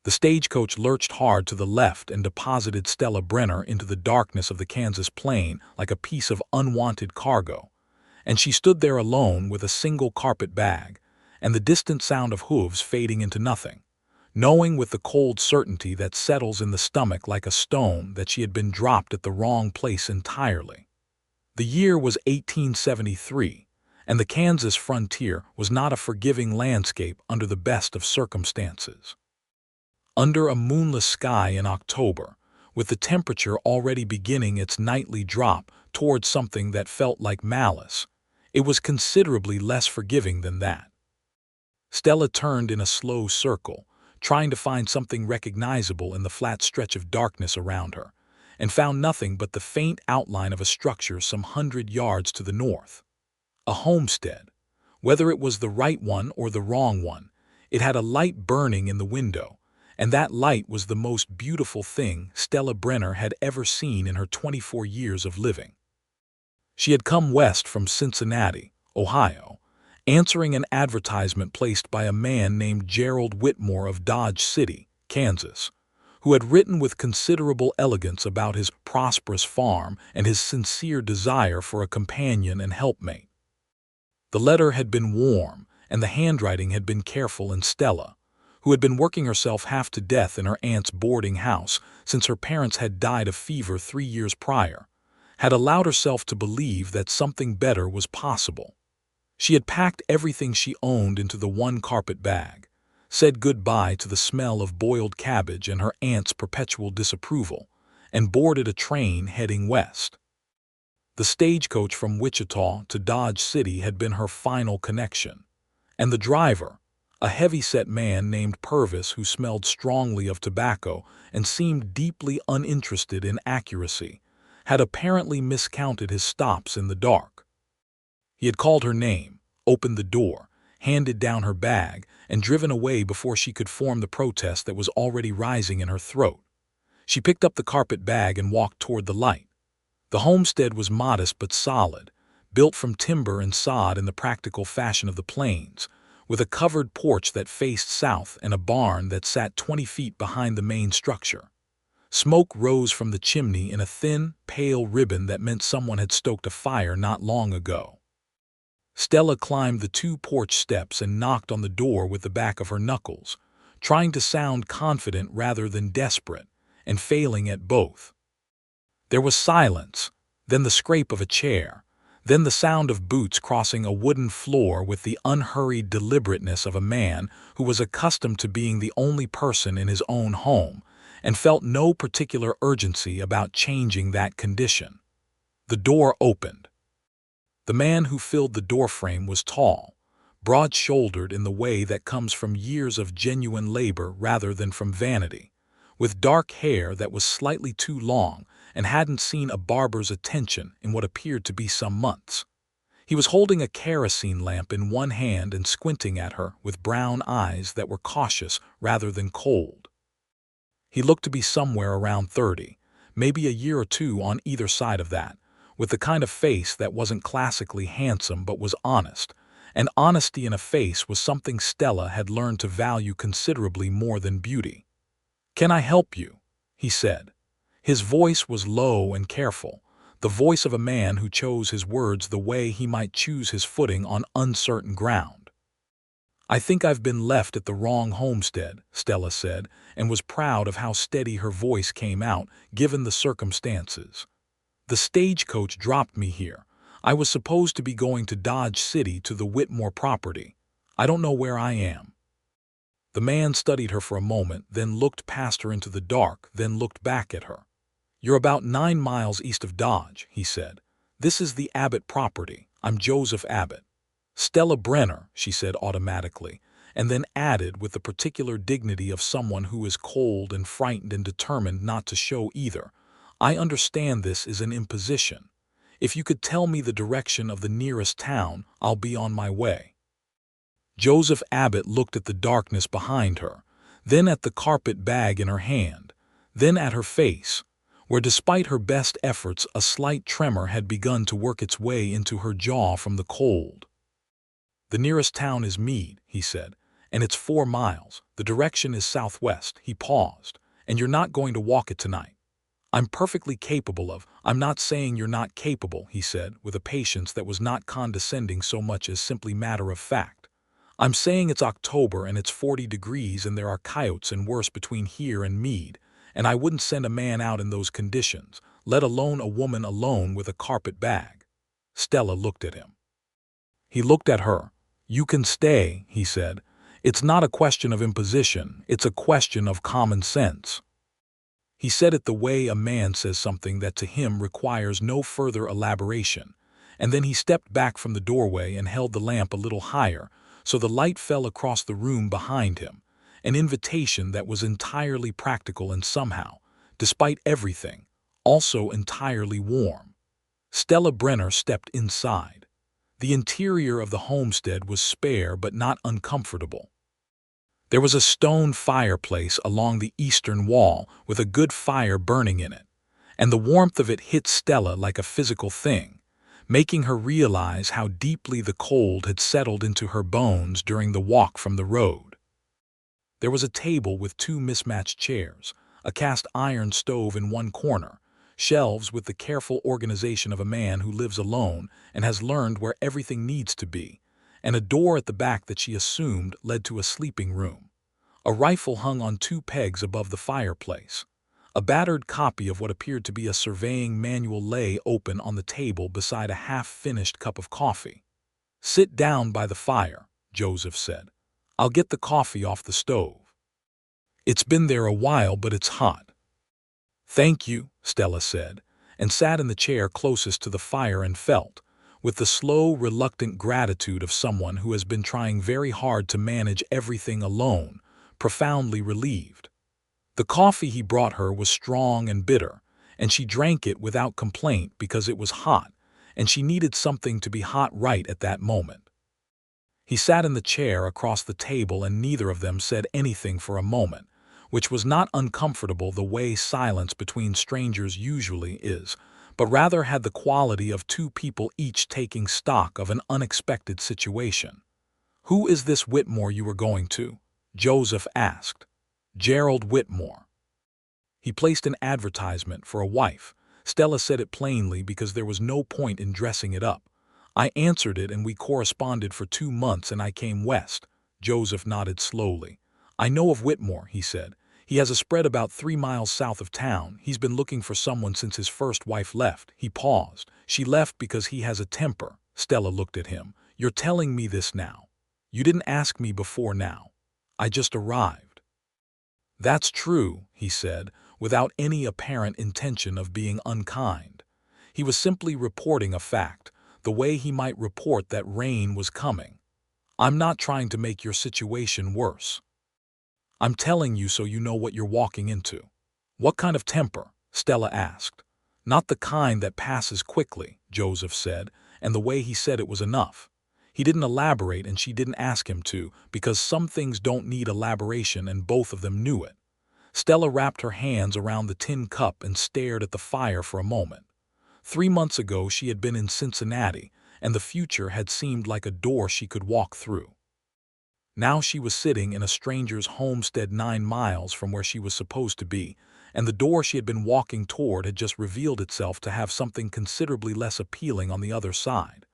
The stagecoach lurched hard to the left and deposited Stella Brenner into the darkness of the Kansas plain like a piece of unwanted cargo, and she stood there alone with a single carpet bag, and the distant sound of hooves fading into nothing, knowing with the cold certainty that settles in the stomach like a stone that she had been dropped at the wrong place entirely. The year was 1873, and the Kansas frontier was not a forgiving landscape under the best of circumstances. Under a moonless sky in October, with the temperature already beginning its nightly drop towards something that felt like malice, it was considerably less forgiving than that. Stella turned in a slow circle, trying to find something recognizable in the flat stretch of darkness around her, and found nothing but the faint outline of a structure some 100 yards to the north. A homestead. Whether it was the right one or the wrong one, it had a light burning in the window, and that light was the most beautiful thing Stella Brenner had ever seen in her 24 years of living. She had come west from Cincinnati, Ohio, answering an advertisement placed by a man named Gerald Whitmore of Dodge City, Kansas, who had written with considerable elegance about his prosperous farm and his sincere desire for a companion and helpmate. The letter had been warm, and the handwriting had been careful, and Stella, who had been working herself half to death in her aunt's boarding house since her parents had died of fever 3 years prior, had allowed herself to believe that something better was possible. She had packed everything she owned into the one carpet bag, said goodbye to the smell of boiled cabbage and her aunt's perpetual disapproval, and boarded a train heading west. The stagecoach from Wichita to Dodge City had been her final connection, and the driver, a heavy-set man named Purvis who smelled strongly of tobacco and seemed deeply uninterested in accuracy, had apparently miscounted his stops in the dark. He had called her name, opened the door, handed down her bag, and driven away before she could form the protest that was already rising in her throat. She picked up the carpet bag and walked toward the light. The homestead was modest but solid, built from timber and sod in the practical fashion of the plains, with a covered porch that faced south and a barn that sat 20 feet behind the main structure. Smoke rose from the chimney in a thin, pale ribbon that meant someone had stoked a fire not long ago. Stella climbed the 2 porch steps and knocked on the door with the back of her knuckles, trying to sound confident rather than desperate, and failing at both. There was silence, then the scrape of a chair, then the sound of boots crossing a wooden floor with the unhurried deliberateness of a man who was accustomed to being the only person in his own home and felt no particular urgency about changing that condition. The door opened. The man who filled the doorframe was tall, broad-shouldered in the way that comes from years of genuine labor rather than from vanity, with dark hair that was slightly too long and hadn't seen a barber's attention in what appeared to be some months. He was holding a kerosene lamp in one hand and squinting at her with brown eyes that were cautious rather than cold. He looked to be somewhere around 30, maybe a year or 2 on either side of that, with the kind of face that wasn't classically handsome but was honest, and honesty in a face was something Stella had learned to value considerably more than beauty. "Can I help you?" he said. His voice was low and careful, the voice of a man who chose his words the way he might choose his footing on uncertain ground. "I think I've been left at the wrong homestead," Stella said, and was proud of how steady her voice came out, given the circumstances. "The stagecoach dropped me here. I was supposed to be going to Dodge City to the Whitmore property. I don't know where I am." The man studied her for a moment, then looked past her into the dark, then looked back at her. "You're about 9 miles east of Dodge," he said. "This is the Abbott property. I'm Joseph Abbott." "Stella Brenner," she said automatically, and then added with the particular dignity of someone who is cold and frightened and determined not to show either, "I understand this is an imposition. If you could tell me the direction of the nearest town, I'll be on my way." Joseph Abbott looked at the darkness behind her, then at the carpet bag in her hand, then at her face, where despite her best efforts a slight tremor had begun to work its way into her jaw from the cold. "The nearest town is Meade," he said, and it's 4 miles. The direction is southwest." He paused. "And you're not going to walk it tonight." "I'm perfectly capable of—" "I'm not saying you're not capable," he said, with a patience that was not condescending so much as simply matter of fact. "I'm saying it's October and it's 40 degrees and there are coyotes and worse between here and Mead, and I wouldn't send a man out in those conditions, let alone a woman alone with a carpet bag." Stella looked at him. He looked at her. "You can stay," he said. "It's not a question of imposition, it's a question of common sense." He said it the way a man says something that to him requires no further elaboration, and then he stepped back from the doorway and held the lamp a little higher so the light fell across the room behind him, an invitation that was entirely practical and somehow, despite everything, also entirely warm. Stella Brenner stepped inside. The interior of the homestead was spare but not uncomfortable. There was a stone fireplace along the eastern wall with a good fire burning in it, and the warmth of it hit Stella like a physical thing, making her realize how deeply the cold had settled into her bones during the walk from the road. There was a table with 2 mismatched chairs, a cast iron stove in one corner, shelves with the careful organization of a man who lives alone and has learned where everything needs to be, and a door at the back that she assumed led to a sleeping room. A rifle hung on 2 pegs above the fireplace. A battered copy of what appeared to be a surveying manual lay open on the table beside a half-finished cup of coffee. "Sit down by the fire," Joseph said. "I'll get the coffee off the stove. It's been there a while, but it's hot." "Thank you," Stella said, and sat in the chair closest to the fire and felt, with the slow, reluctant gratitude of someone who has been trying very hard to manage everything alone, profoundly relieved. The coffee he brought her was strong and bitter, and she drank it without complaint because it was hot, and she needed something to be hot right at that moment. He sat in the chair across the table and neither of them said anything for a moment, which was not uncomfortable the way silence between strangers usually is, but rather had the quality of 2 people each taking stock of an unexpected situation. "Who is this Whitmore you were going to?" Joseph asked. "Gerald Whitmore." He placed an advertisement for a wife. Stella said it plainly because there was no point in dressing it up. "I answered it and we corresponded for 2 months and I came west." Joseph nodded slowly. "I know of Whitmore," he said. "He has a spread about 3 miles south of town. He's been looking for someone since his first wife left." He paused. "She left because he has a temper." Stella looked at him. "You're telling me this now. You didn't ask me before now. I just arrived." "That's true," he said, without any apparent intention of being unkind. He was simply reporting a fact, the way he might report that rain was coming. "I'm not trying to make your situation worse. I'm telling you so you know what you're walking into." "What kind of temper?" Stella asked. "Not the kind that passes quickly," Joseph said, and the way he said it was enough. He didn't elaborate and she didn't ask him to, because some things don't need elaboration and both of them knew it. Stella wrapped her hands around the tin cup and stared at the fire for a moment. 3 months ago she had been in Cincinnati, and the future had seemed like a door she could walk through. Now she was sitting in a stranger's homestead 9 miles from where she was supposed to be, and the door she had been walking toward had just revealed itself to have something considerably less appealing on the other side.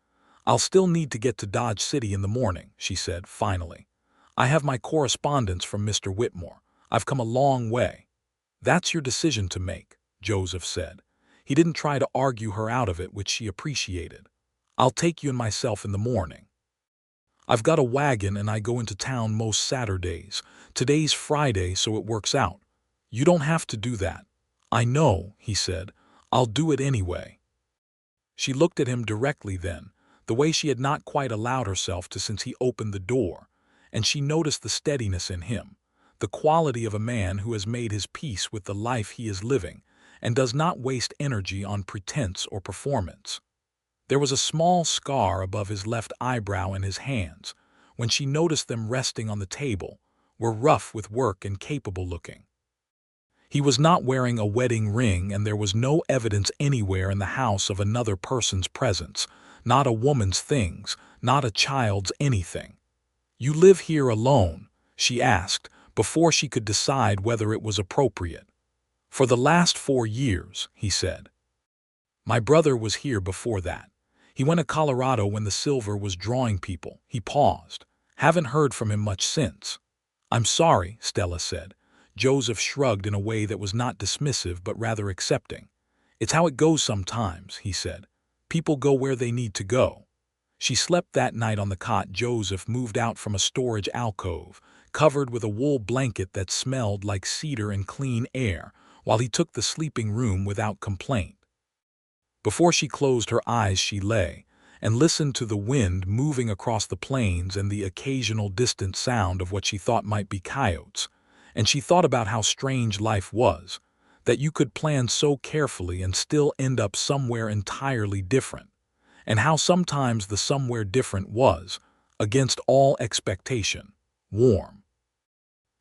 "I'll still need to get to Dodge City in the morning," she said, finally. "I have my correspondence from Mr. Whitmore. I've come a long way." "That's your decision to make," Joseph said. He didn't try to argue her out of it, which she appreciated. "I'll take you and myself in the morning. I've got a wagon and I go into town most Saturdays. Today's Friday, so it works out." "You don't have to do that." "I know," he said. "I'll do it anyway." She looked at him directly then, the way she had not quite allowed herself to since he opened the door, and she noticed the steadiness in him, the quality of a man who has made his peace with the life he is living and does not waste energy on pretense or performance. There was a small scar above his left eyebrow, and his hands, when she noticed them resting on the table, were rough with work and capable looking. He was not wearing a wedding ring, and there was no evidence anywhere in the house of another person's presence, not a woman's things, not a child's anything. "You live here alone?" she asked, before she could decide whether it was appropriate. For the last 4 years, he said. My brother was here before that. He went to Colorado when the silver was drawing people. He paused. Haven't heard from him much since. I'm sorry, Stella said. Joseph shrugged in a way that was not dismissive but rather accepting. It's how it goes sometimes, he said. People go where they need to go. She slept that night on the cot Joseph moved out from a storage alcove, covered with a wool blanket that smelled like cedar and clean air, while he took the sleeping room without complaint. Before she closed her eyes she lay, and listened to the wind moving across the plains and the occasional distant sound of what she thought might be coyotes, and she thought about how strange life was, that you could plan so carefully and still end up somewhere entirely different, and how sometimes the somewhere different was, against all expectation, warm.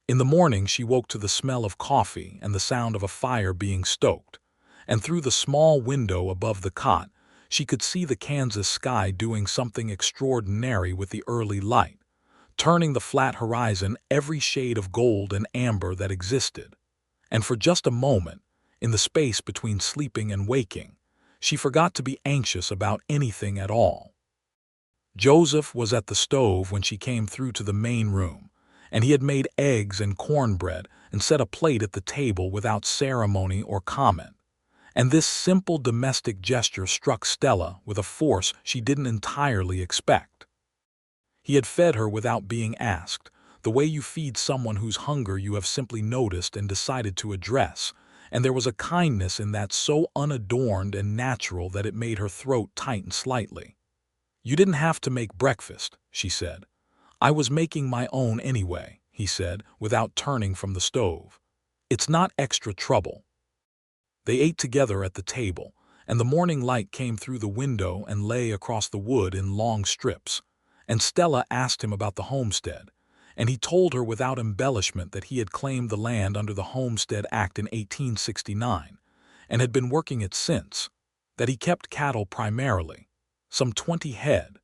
In the morning she woke to the smell of coffee and the sound of a fire being stoked, and through the small window above the cot she could see the Kansas sky doing something extraordinary with the early light, turning the flat horizon every shade of gold and amber that existed. And for just a moment, in the space between sleeping and waking, she forgot to be anxious about anything at all. Joseph was at the stove when she came through to the main room, and he had made eggs and cornbread and set a plate at the table without ceremony or comment. And this simple domestic gesture struck Stella with a force she didn't entirely expect. He had fed her without being asked, the way you feed someone whose hunger you have simply noticed and decided to address, and there was a kindness in that so unadorned and natural that it made her throat tighten slightly. You didn't have to make breakfast, she said. I was making my own anyway, he said, without turning from the stove. It's not extra trouble. They ate together at the table, and the morning light came through the window and lay across the wood in long strips, and Stella asked him about the homestead, and he told her without embellishment that he had claimed the land under the Homestead Act in 1869, and had been working it since, that he kept cattle primarily, some 20 head,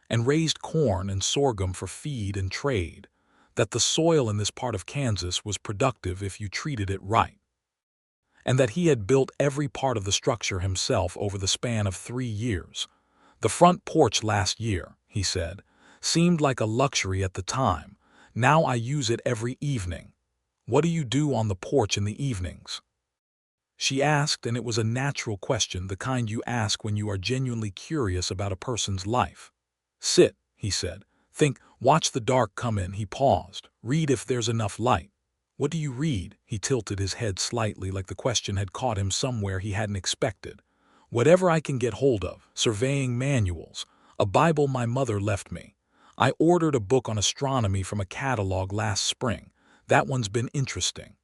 and raised corn and sorghum for feed and trade, that the soil in this part of Kansas was productive if you treated it right, and that he had built every part of the structure himself over the span of 3 years. The front porch last year, he said, seemed like a luxury at the time. Now I use it every evening. What do you do on the porch in the evenings? She asked, and it was a natural question, the kind you ask when you are genuinely curious about a person's life. Sit, he said. Think, watch the dark come in. He paused. Read if there's enough light. What do you read? He tilted his head slightly, like the question had caught him somewhere he hadn't expected. Whatever I can get hold of, surveying manuals, a Bible my mother left me. I ordered a book on astronomy from a catalog last spring. That one's been interesting.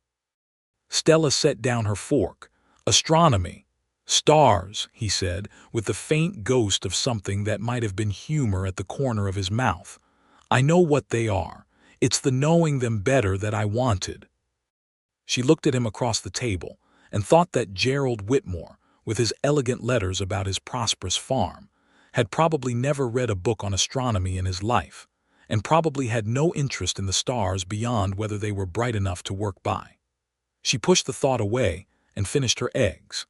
Stella set down her fork. Astronomy. Stars, he said, with the faint ghost of something that might have been humor at the corner of his mouth. I know what they are. It's the knowing them better that I wanted. She looked at him across the table and thought that Gerald Whitmore, with his elegant letters about his prosperous farm, had probably never read a book on astronomy in his life, and probably had no interest in the stars beyond whether they were bright enough to work by. She pushed the thought away and finished her eggs.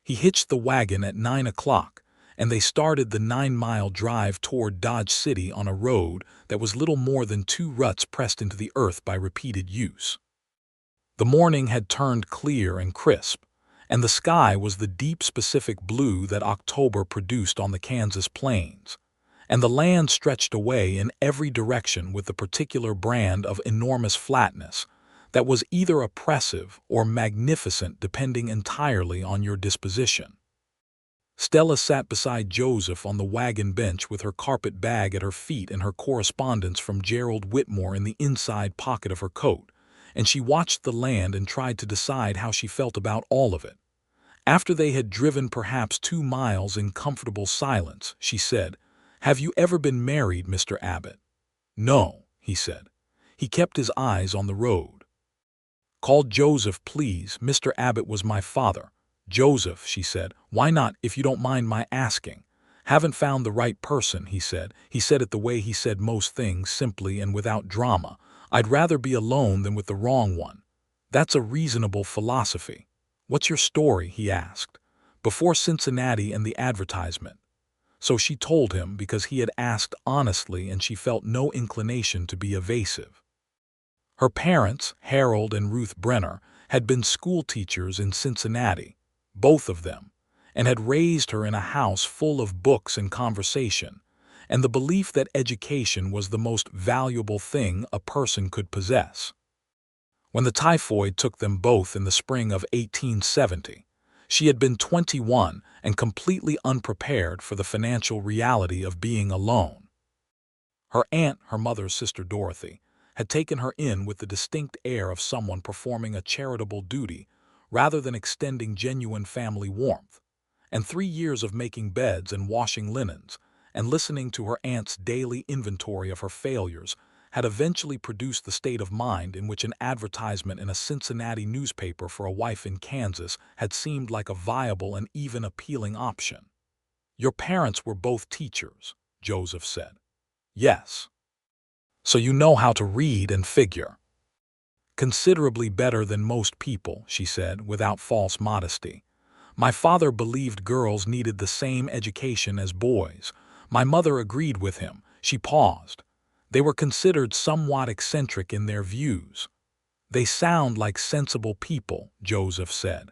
He hitched the wagon at 9 o'clock, and they started the 9-mile drive toward Dodge City on a road that was little more than 2 ruts pressed into the earth by repeated use. The morning had turned clear and crisp, and the sky was the deep Pacific blue that October produced on the Kansas plains, and the land stretched away in every direction with the particular brand of enormous flatness that was either oppressive or magnificent depending entirely on your disposition. Stella sat beside Joseph on the wagon bench with her carpet bag at her feet and her correspondence from Gerald Whitmore in the inside pocket of her coat, and she watched the land and tried to decide how she felt about all of it. After they had driven perhaps 2 miles in comfortable silence, she said, "Have you ever been married, Mr. Abbott?" "No," he said. He kept his eyes on the road. "Call Joseph, please. Mr. Abbott was my father." "Joseph," she said. "Why not, if you don't mind my asking?" "Haven't found the right person," he said. He said it the way he said most things, simply and without drama. I'd rather be alone than with the wrong one. That's a reasonable philosophy. What's your story? He asked. Before Cincinnati and the advertisement. So she told him because he had asked honestly and she felt no inclination to be evasive. Her parents, Harold and Ruth Brenner, had been school teachers in Cincinnati, both of them, and had raised her in a house full of books and conversation, and the belief that education was the most valuable thing a person could possess. When the typhoid took them both in the spring of 1870, she had been 21 and completely unprepared for the financial reality of being alone. Her aunt, her mother's sister Dorothy, had taken her in with the distinct air of someone performing a charitable duty rather than extending genuine family warmth, and 3 years of making beds and washing linens and listening to her aunt's daily inventory of her failures had eventually produced the state of mind in which an advertisement in a Cincinnati newspaper for a wife in Kansas had seemed like a viable and even appealing option. "Your parents were both teachers," Joseph said. "Yes. So you know how to read and figure." "Considerably better than most people," she said, without false modesty. "My father believed girls needed the same education as boys. My mother agreed with him." She paused. "They were considered somewhat eccentric in their views." "They sound like sensible people," Joseph said.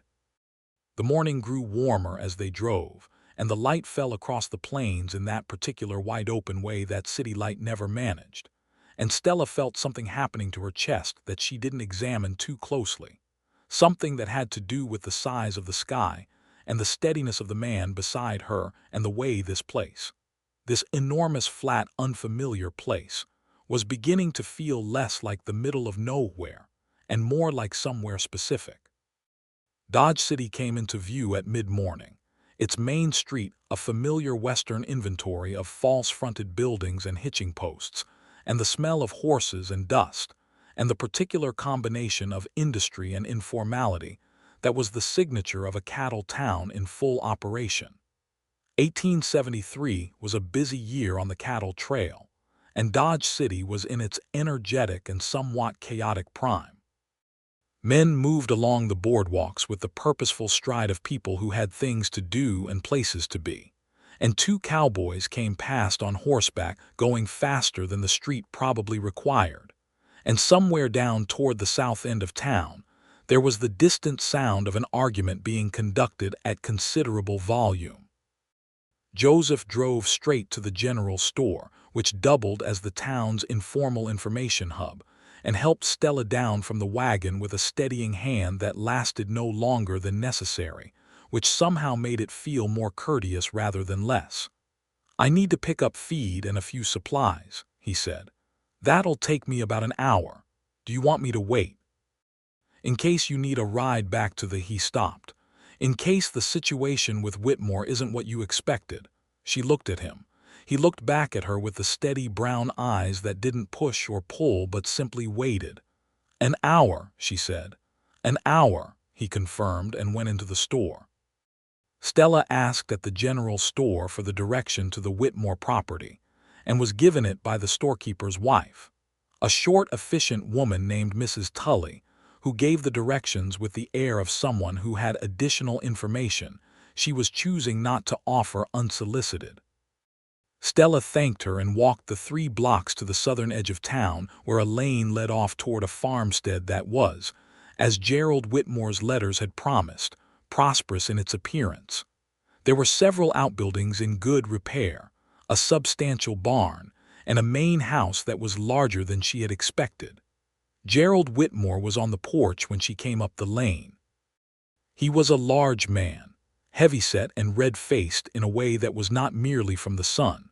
The morning grew warmer as they drove, and the light fell across the plains in that particular wide-open way that city light never managed. And Stella felt something happening to her chest that she didn't examine too closely. Something that had to do with the size of the sky and the steadiness of the man beside her and the way this place, this enormous, flat, unfamiliar place, was beginning to feel less like the middle of nowhere and more like somewhere specific. Dodge City came into view at mid-morning. Its main street, a familiar Western inventory of false-fronted buildings and hitching posts, and the smell of horses and dust, and the particular combination of industry and informality that was the signature of a cattle town in full operation. 1873 was a busy year on the cattle trail, and Dodge City was in its energetic and somewhat chaotic prime. Men moved along the boardwalks with the purposeful stride of people who had things to do and places to be, and 2 cowboys came past on horseback going faster than the street probably required, and somewhere down toward the south end of town there was the distant sound of an argument being conducted at considerable volume. Joseph drove straight to the general store, which doubled as the town's informal information hub, and helped Stella down from the wagon with a steadying hand that lasted no longer than necessary, which somehow made it feel more courteous rather than less. "I need to pick up feed and a few supplies," he said. "That'll take me about an hour. Do you want me to wait?" "In case you need a ride back to the..." He stopped. "In case the situation with Whitmore isn't what you expected." She looked at him. He looked back at her with the steady brown eyes that didn't push or pull but simply waited. "An hour," she said. "An hour," he confirmed and went into the store. Stella asked at the general store for the direction to the Whitmore property, and was given it by the storekeeper's wife, a short, efficient woman named Mrs. Tully, who gave the directions with the air of someone who had additional information she was choosing not to offer unsolicited. Stella thanked her and walked the 3 blocks to the southern edge of town where a lane led off toward a farmstead that was, as Gerald Whitmore's letters had promised, prosperous in its appearance. There were several outbuildings in good repair, a substantial barn, and a main house that was larger than she had expected. Gerald Whitmore was on the porch when she came up the lane. He was a large man, heavyset and red-faced in a way that was not merely from the sun,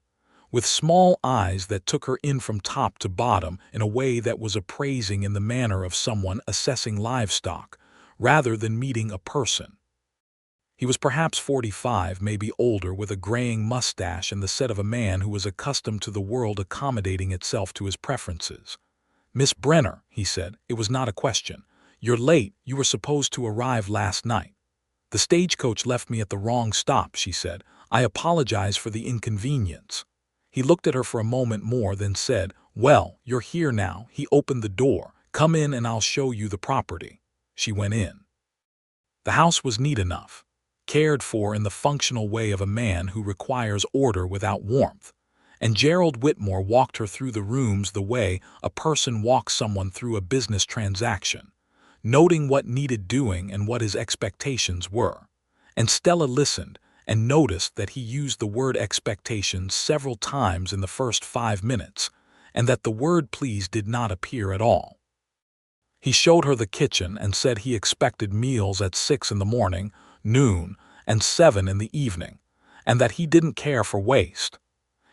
with small eyes that took her in from top to bottom in a way that was appraising in the manner of someone assessing livestock, rather than meeting a person. He was perhaps 45, maybe older, with a graying mustache and the set of a man who was accustomed to the world accommodating itself to his preferences. "Miss Brenner," he said, "it was not a question. You're late. You were supposed to arrive last night." "The stagecoach left me at the wrong stop," she said. "I apologize for the inconvenience." He looked at her for a moment more, then said, "Well, you're here now." He opened the door. "Come in and I'll show you the property." She went in. The house was neat enough, cared for in the functional way of a man who requires order without warmth, and Gerald Whitmore walked her through the rooms the way a person walks someone through a business transaction, noting what needed doing and what his expectations were. And Stella listened and noticed that he used the word expectations several times in the first 5 minutes, and that the word please did not appear at all. He showed her the kitchen and said he expected meals at 6 in the morning, noon, and 7 in the evening, and that he didn't care for waste.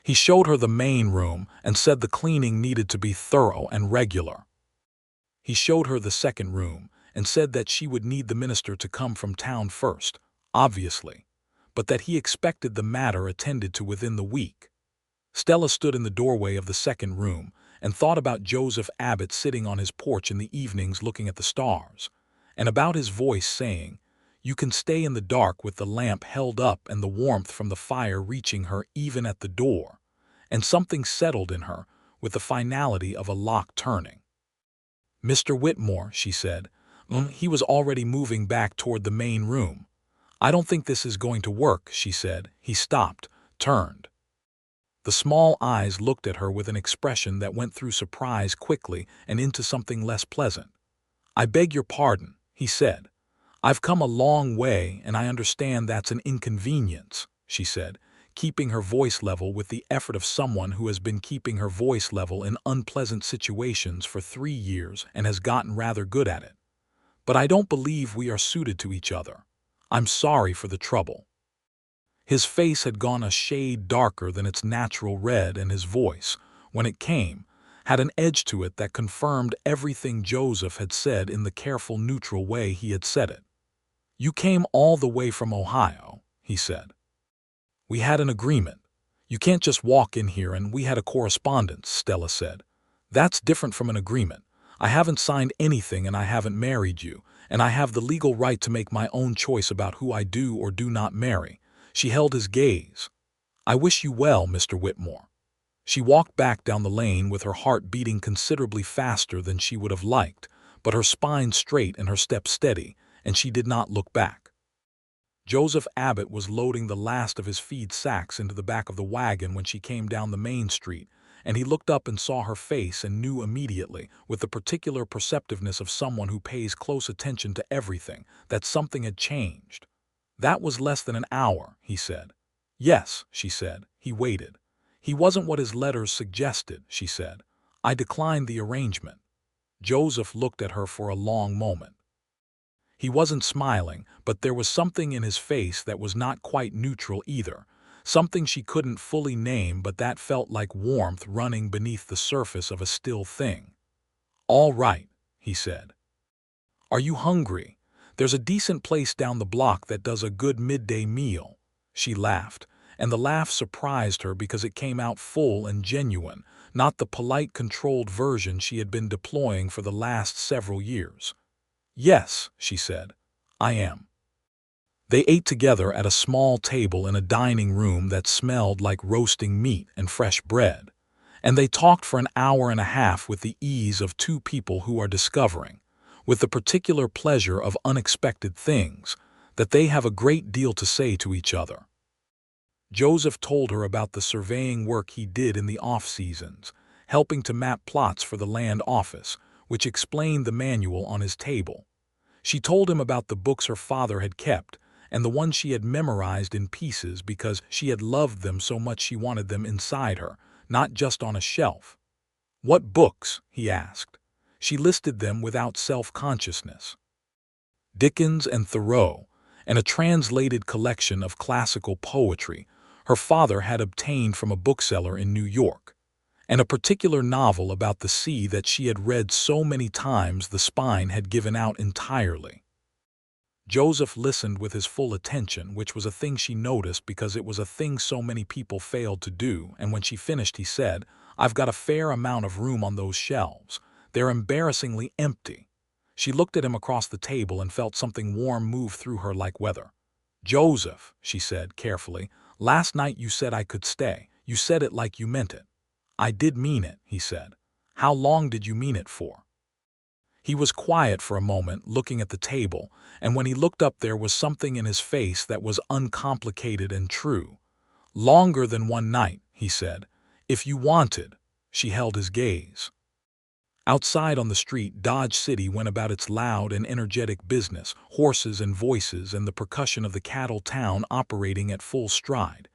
He showed her the main room and said the cleaning needed to be thorough and regular. He showed her the second room and said that she would need the minister to come from town first, obviously, but that he expected the matter attended to within the week. Stella stood in the doorway of the second room and thought about Joseph Abbott sitting on his porch in the evenings looking at the stars, and about his voice saying, "You can stay in the dark," with the lamp held up and the warmth from the fire reaching her even at the door, and something settled in her with the finality of a lock turning. "Mr. Whitmore," she said. He was already moving back toward the main room. "I don't think this is going to work," she said. He stopped, turned. The small eyes looked at her with an expression that went through surprise quickly and into something less pleasant. "I beg your pardon," he said. "I've come a long way and I understand that's an inconvenience," she said, keeping her voice level with the effort of someone who has been keeping her voice level in unpleasant situations for 3 years and has gotten rather good at it. "But I don't believe we are suited to each other. I'm sorry for the trouble." His face had gone a shade darker than its natural red, and his voice, when it came, had an edge to it that confirmed everything Joseph had said in the careful, neutral way he had said it. "You came all the way from Ohio," he said. "We had an agreement. You can't just walk in here and we had a correspondence," Stella said. "That's different from an agreement. I haven't signed anything and I haven't married you, and I have the legal right to make my own choice about who I do or do not marry." She held his gaze. "I wish you well, Mr. Whitmore." She walked back down the lane with her heart beating considerably faster than she would have liked, but her spine straight and her step steady, and she did not look back. Joseph Abbott was loading the last of his feed sacks into the back of the wagon when she came down the main street, and he looked up and saw her face and knew immediately, with the particular perceptiveness of someone who pays close attention to everything, that something had changed. "That was less than an hour," he said. "Yes," she said. He waited. "He wasn't what his letters suggested," she said. "I declined the arrangement." Joseph looked at her for a long moment. He wasn't smiling, but there was something in his face that was not quite neutral either, something she couldn't fully name, but that felt like warmth running beneath the surface of a still thing. "All right," he said. "Are you hungry? There's a decent place down the block that does a good midday meal." She laughed, and the laugh surprised her because it came out full and genuine, not the polite, controlled version she had been deploying for the last several years. "Yes," she said, "I am." They ate together at a small table in a dining room that smelled like roasting meat and fresh bread, and they talked for an hour and a half with the ease of two people who are discovering, with the particular pleasure of unexpected things, that they have a great deal to say to each other. Joseph told her about the surveying work he did in the off-seasons, helping to map plots for the land office, which explained the manual on his table. She told him about the books her father had kept, and the ones she had memorized in pieces because she had loved them so much she wanted them inside her, not just on a shelf. "What books?" he asked. She listed them without self-consciousness. Dickens and Thoreau, and a translated collection of classical poetry her father had obtained from a bookseller in New York, and a particular novel about the sea that she had read so many times the spine had given out entirely. Joseph listened with his full attention, which was a thing she noticed because it was a thing so many people failed to do, and when she finished he said, "I've got a fair amount of room on those shelves. They're embarrassingly empty." She looked at him across the table and felt something warm move through her like weather. "Joseph," she said carefully, "last night you said I could stay. You said it like you meant it." "I did mean it," he said. "How long did you mean it for?" He was quiet for a moment, looking at the table, and when he looked up there was something in his face that was uncomplicated and true. "Longer than one night," he said. "If you wanted." She held his gaze. Outside on the street, Dodge City went about its loud and energetic business, horses and voices and the percussion of the cattle town operating at full stride.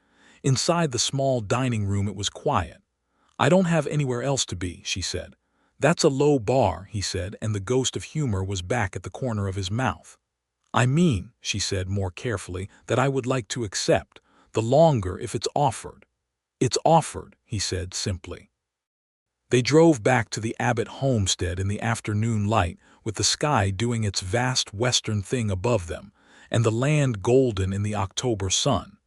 Inside the small dining room it was quiet. "I don't have anywhere else to be," she said. "That's a low bar," he said, and the ghost of humor was back at the corner of his mouth. "I mean," she said more carefully, "that I would like to accept the longer if it's offered." "It's offered," he said simply. They drove back to the Abbott homestead in the afternoon light, with the sky doing its vast western thing above them, and the land golden in the October sun.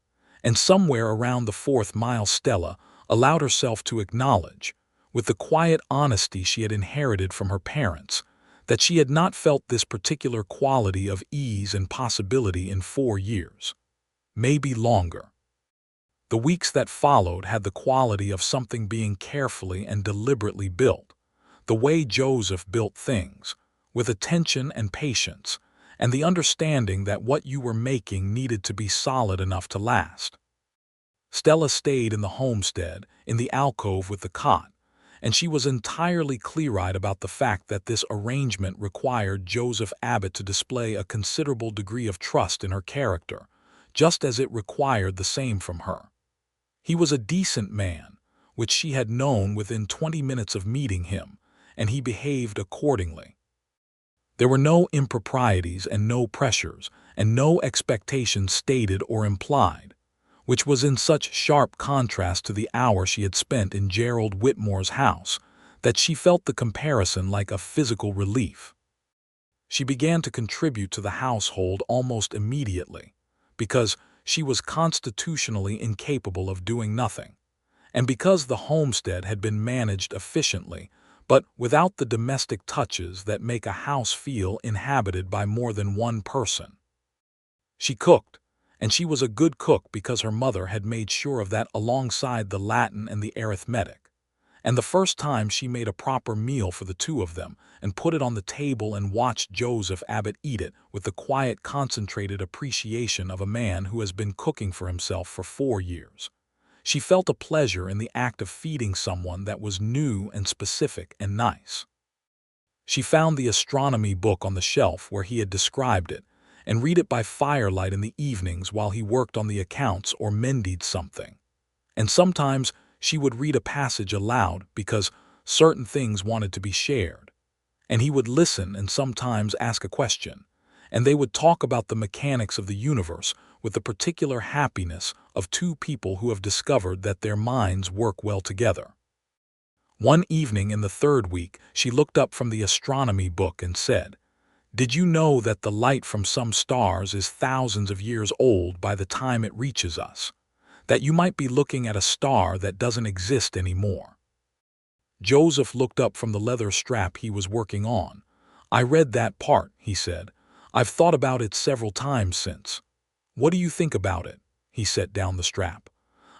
And somewhere around the 4th mile Stella allowed herself to acknowledge, with the quiet honesty she had inherited from her parents, that she had not felt this particular quality of ease and possibility in 4 years. Maybe longer. The weeks that followed had the quality of something being carefully and deliberately built, the way Joseph built things, with attention and patience, and the understanding that what you were making needed to be solid enough to last. Stella stayed in the homestead, in the alcove with the cot, and she was entirely clear-eyed about the fact that this arrangement required Joseph Abbott to display a considerable degree of trust in her character, just as it required the same from her. He was a decent man, which she had known within 20 minutes of meeting him, and he behaved accordingly. There were no improprieties and no pressures, and no expectations stated or implied, which was in such sharp contrast to the hour she had spent in Gerald Whitmore's house that she felt the comparison like a physical relief. She began to contribute to the household almost immediately, because she was constitutionally incapable of doing nothing, and because the homestead had been managed efficiently, but without the domestic touches that make a house feel inhabited by more than one person. She cooked, and she was a good cook because her mother had made sure of that alongside the Latin and the arithmetic. And the first time she made a proper meal for the two of them and put it on the table and watched Joseph Abbott eat it with the quiet, concentrated appreciation of a man who has been cooking for himself for 4 years. She felt a pleasure in the act of feeding someone that was new and specific and nice. She found the astronomy book on the shelf where he had described it and read it by firelight in the evenings while he worked on the accounts or mended something. And sometimes she would read a passage aloud because certain things wanted to be shared. And he would listen and sometimes ask a question, and they would talk about the mechanics of the universe with the particular happiness of two people who have discovered that their minds work well together. One evening in the 3rd week, she looked up from the astronomy book and said, "Did you know that the light from some stars is thousands of years old by the time it reaches us? That you might be looking at a star that doesn't exist anymore?" Joseph looked up from the leather strap he was working on. "I read that part," he said. "I've thought about it several times since." "What do you think about it?" He set down the strap.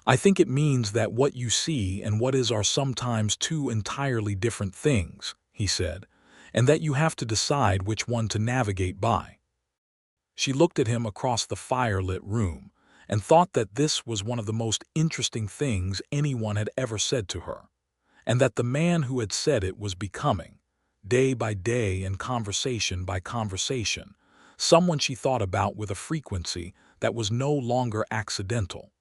"I think it means that what you see and what is are sometimes two entirely different things," he said, "and that you have to decide which one to navigate by." She looked at him across the firelit room and thought that this was one of the most interesting things anyone had ever said to her, and that the man who had said it was becoming, day by day and conversation by conversation, someone she thought about with a frequency that was no longer accidental.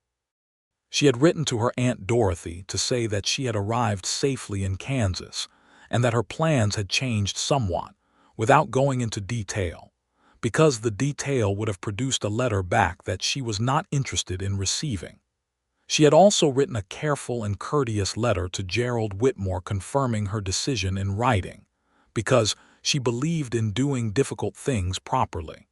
She had written to her Aunt Dorothy to say that she had arrived safely in Kansas and that her plans had changed somewhat, without going into detail, because the detail would have produced a letter back that she was not interested in receiving. She had also written a careful and courteous letter to Gerald Whitmore confirming her decision in writing, because she believed in doing difficult things properly.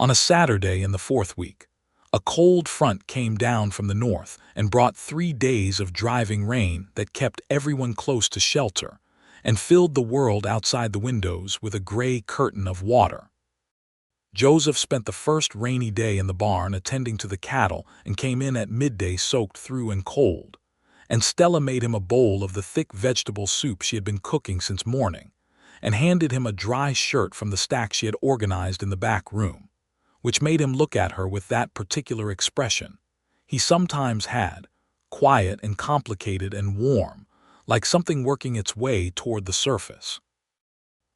On a Saturday in the 4th week, a cold front came down from the north and brought 3 days of driving rain that kept everyone close to shelter and filled the world outside the windows with a gray curtain of water. Joseph spent the first rainy day in the barn attending to the cattle and came in at midday soaked through and cold, and Stella made him a bowl of the thick vegetable soup she had been cooking since morning, and handed him a dry shirt from the stack she had organized in the back room, which made him look at her with that particular expression he sometimes had, quiet and complicated and warm, like something working its way toward the surface.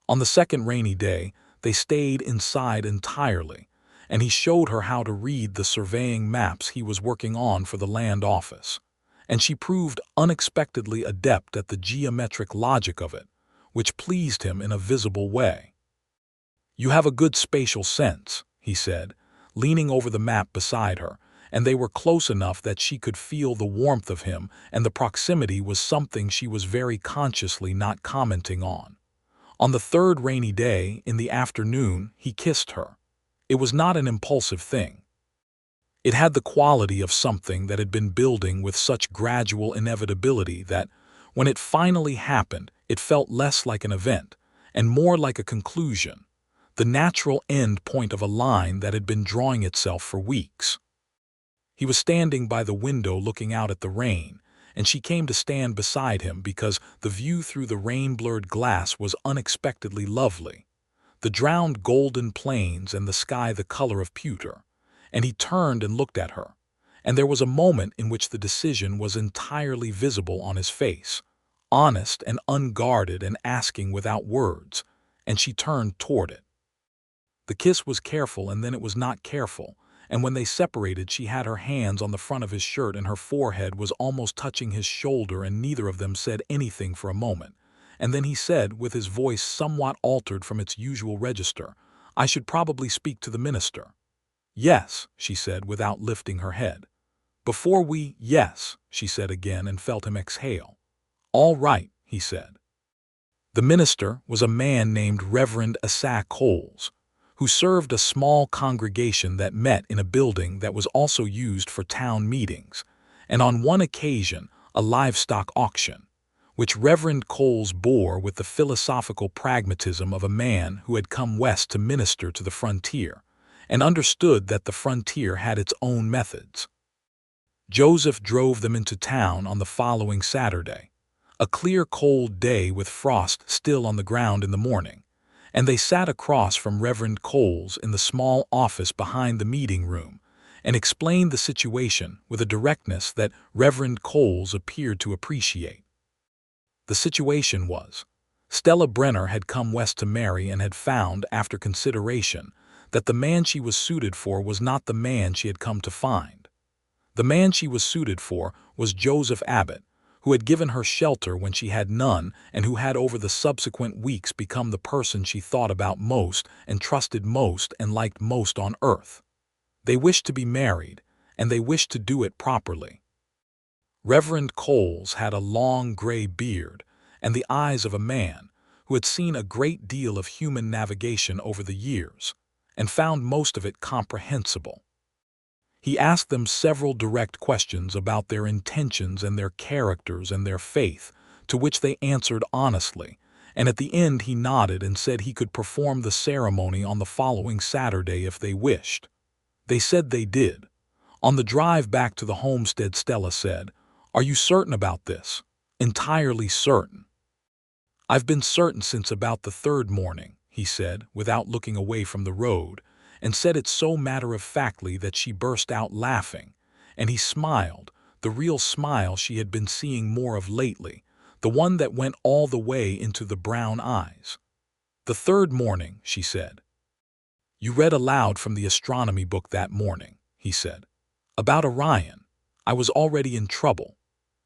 On the second rainy day, they stayed inside entirely, and he showed her how to read the surveying maps he was working on for the land office, and she proved unexpectedly adept at the geometric logic of it, which pleased him in a visible way. "You have a good spatial sense," he said, leaning over the map beside her, and they were close enough that she could feel the warmth of him, and the proximity was something she was very consciously not commenting on. On the third rainy day, in the afternoon, he kissed her. It was not an impulsive thing. It had the quality of something that had been building with such gradual inevitability that, when it finally happened, it felt less like an event, and more like a conclusion, the natural end point of a line that had been drawing itself for weeks. He was standing by the window looking out at the rain, and she came to stand beside him because the view through the rain-blurred glass was unexpectedly lovely, the drowned golden plains and the sky the color of pewter, and he turned and looked at her, and there was a moment in which the decision was entirely visible on his face, honest and unguarded and asking without words, and she turned toward it. The kiss was careful, and then it was not careful, and when they separated she had her hands on the front of his shirt and her forehead was almost touching his shoulder, and neither of them said anything for a moment. And then he said, with his voice somewhat altered from its usual register, "I should probably speak to the minister." "Yes," she said without lifting her head. Yes," she said again, and felt him exhale. "All right," he said. The minister was a man named Reverend Asa Coles, who served a small congregation that met in a building that was also used for town meetings, and on one occasion a livestock auction, which Reverend Coles bore with the philosophical pragmatism of a man who had come west to minister to the frontier, and understood that the frontier had its own methods. Joseph drove them into town on the following Saturday, a clear cold day with frost still on the ground in the morning, and they sat across from Reverend Coles in the small office behind the meeting room and explained the situation with a directness that Reverend Coles appeared to appreciate. The situation was, Stella Brenner had come west to marry and had found, after consideration, that the man she was suited for was not the man she had come to find. The man she was suited for was Joseph Abbott, who had given her shelter when she had none, and who had over the subsequent weeks become the person she thought about most and trusted most and liked most on earth. They wished to be married, and they wished to do it properly. Reverend Coles had a long gray beard and the eyes of a man who had seen a great deal of human navigation over the years, and found most of it comprehensible. He asked them several direct questions about their intentions and their characters and their faith, to which they answered honestly, and at the end he nodded and said he could perform the ceremony on the following Saturday if they wished. They said they did. On the drive back to the homestead, Stella said, "Are you certain about this?" "Entirely certain." "I've been certain since about the third morning," he said, without looking away from the road, and said it so matter-of-factly that she burst out laughing, and he smiled, the real smile she had been seeing more of lately, the one that went all the way into the brown eyes. "The third morning," she said. "You read aloud from the astronomy book that morning," he said. "About Orion. I was already in trouble."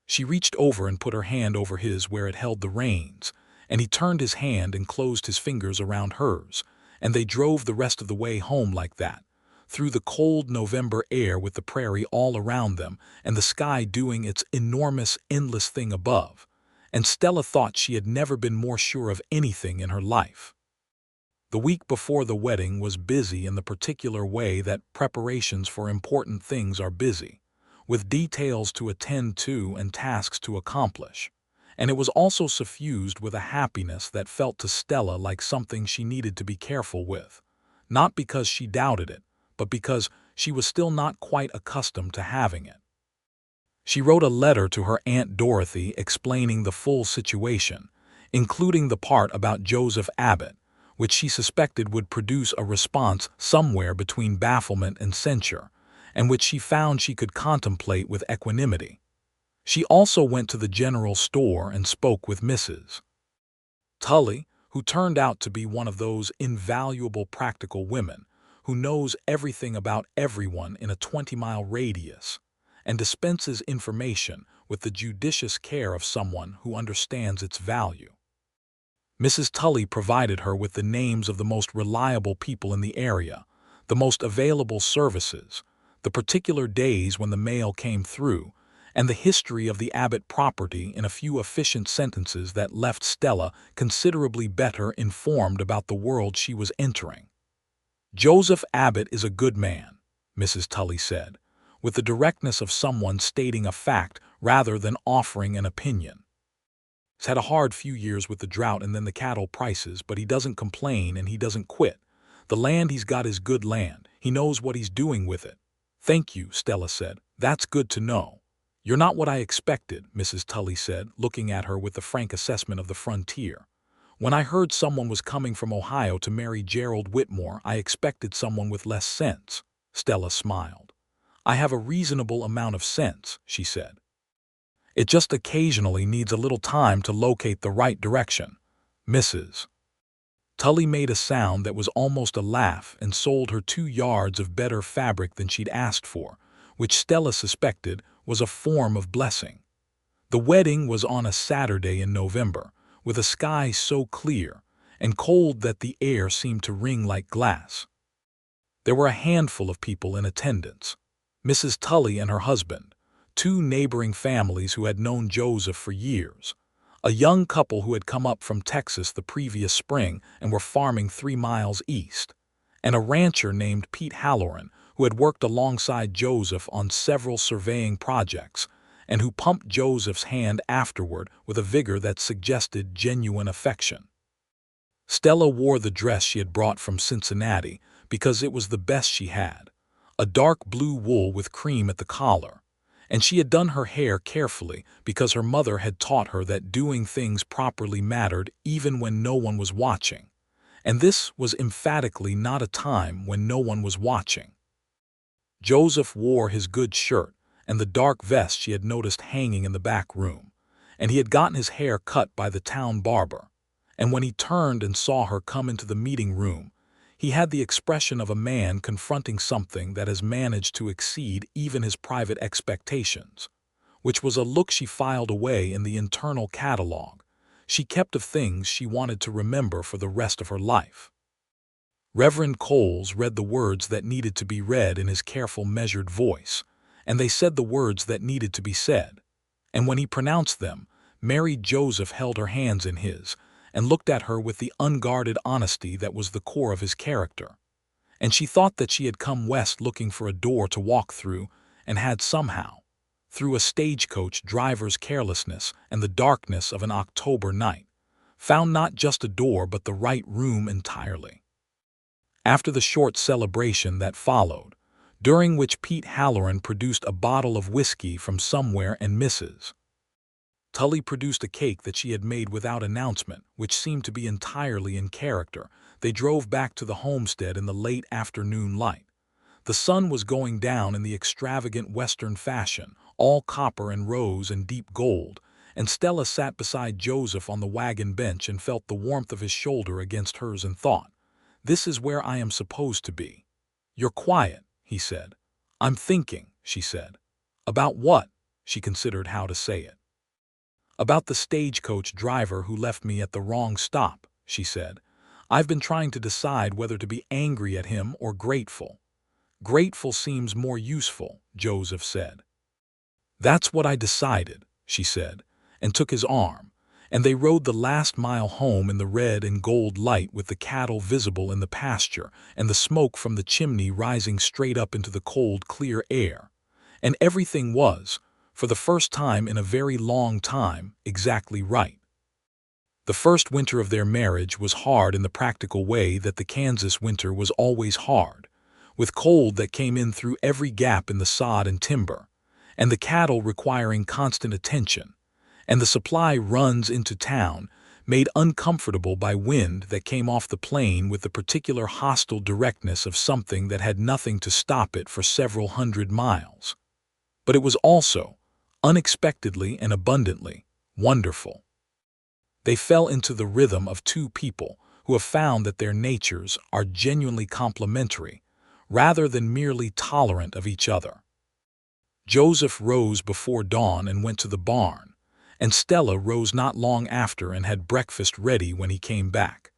She reached over and put her hand over his where it held the reins, and he turned his hand and closed his fingers around hers, and they drove the rest of the way home like that, through the cold November air with the prairie all around them and the sky doing its enormous, endless thing above, and Stella thought she had never been more sure of anything in her life. The week before the wedding was busy in the particular way that preparations for important things are busy, with details to attend to and tasks to accomplish. And it was also suffused with a happiness that felt to Stella like something she needed to be careful with, not because she doubted it, but because she was still not quite accustomed to having it. She wrote a letter to her Aunt Dorothy explaining the full situation, including the part about Joseph Abbott, which she suspected would produce a response somewhere between bafflement and censure, and which she found she could contemplate with equanimity. She also went to the general store and spoke with Mrs. Tully, who turned out to be one of those invaluable practical women who knows everything about everyone in a 20-mile radius and dispenses information with the judicious care of someone who understands its value. Mrs. Tully provided her with the names of the most reliable people in the area, the most available services, the particular days when the mail came through, and the history of the Abbott property in a few efficient sentences that left Stella considerably better informed about the world she was entering. "Joseph Abbott is a good man," Mrs. Tully said, with the directness of someone stating a fact rather than offering an opinion. "He's had a hard few years with the drought and then the cattle prices, but he doesn't complain and he doesn't quit. The land he's got is good land. He knows what he's doing with it." "Thank you," Stella said. "That's good to know." "You're not what I expected," Mrs. Tully said, looking at her with the frank assessment of the frontier. "When I heard someone was coming from Ohio to marry Gerald Whitmore, I expected someone with less sense." Stella smiled. "I have a reasonable amount of sense," she said. "It just occasionally needs a little time to locate the right direction." Mrs. Tully made a sound that was almost a laugh and sold her 2 yards of better fabric than she'd asked for, which Stella suspected was a form of blessing. The wedding was on a Saturday in November, with a sky so clear and cold that the air seemed to ring like glass. There were a handful of people in attendance: Mrs. Tully and her husband, 2 neighboring families who had known Joseph for years, a young couple who had come up from Texas the previous spring and were farming 3 miles east, and a rancher named Pete Halloran who had worked alongside Joseph on several surveying projects and who pumped Joseph's hand afterward with a vigor that suggested genuine affection. Stella wore the dress she had brought from Cincinnati because it was the best she had, a dark blue wool with cream at the collar, and she had done her hair carefully because her mother had taught her that doing things properly mattered even when no one was watching, and this was emphatically not a time when no one was watching. Joseph wore his good shirt and the dark vest she had noticed hanging in the back room, and he had gotten his hair cut by the town barber, and when he turned and saw her come into the meeting room, he had the expression of a man confronting something that has managed to exceed even his private expectations, which was a look she filed away in the internal catalog she kept of things she wanted to remember for the rest of her life. Reverend Coles read the words that needed to be read in his careful, measured voice, and they said the words that needed to be said. And when he pronounced them, Mary Joseph held her hands in his and looked at her with the unguarded honesty that was the core of his character. And she thought that she had come west looking for a door to walk through and had somehow, through a stagecoach driver's carelessness and the darkness of an October night, found not just a door but the right room entirely. After the short celebration that followed, during which Pete Halloran produced a bottle of whiskey from somewhere and Mrs. Tully produced a cake that she had made without announcement, which seemed to be entirely in character, they drove back to the homestead in the late afternoon light. The sun was going down in the extravagant Western fashion, all copper and rose and deep gold, and Stella sat beside Joseph on the wagon bench and felt the warmth of his shoulder against hers and thought, "This is where I am supposed to be." "You're quiet," he said. "I'm thinking," she said. "About what?" She considered how to say it. "About the stagecoach driver who left me at the wrong stop," she said. "I've been trying to decide whether to be angry at him or grateful." "Grateful seems more useful," Joseph said. "That's what I decided," she said, and took his arm, and they rode the last mile home in the red and gold light with the cattle visible in the pasture and the smoke from the chimney rising straight up into the cold, clear air. And everything was, for the first time in a very long time, exactly right. The first winter of their marriage was hard in the practical way that the Kansas winter was always hard, with cold that came in through every gap in the sod and timber, and the cattle requiring constant attention, and the supply runs into town, made uncomfortable by wind that came off the plain with the particular hostile directness of something that had nothing to stop it for several hundred miles. But it was also, unexpectedly and abundantly, wonderful. They fell into the rhythm of two people who have found that their natures are genuinely complementary, rather than merely tolerant of each other. Joseph rose before dawn and went to the barn, and Stella rose not long after and had breakfast ready when he came back,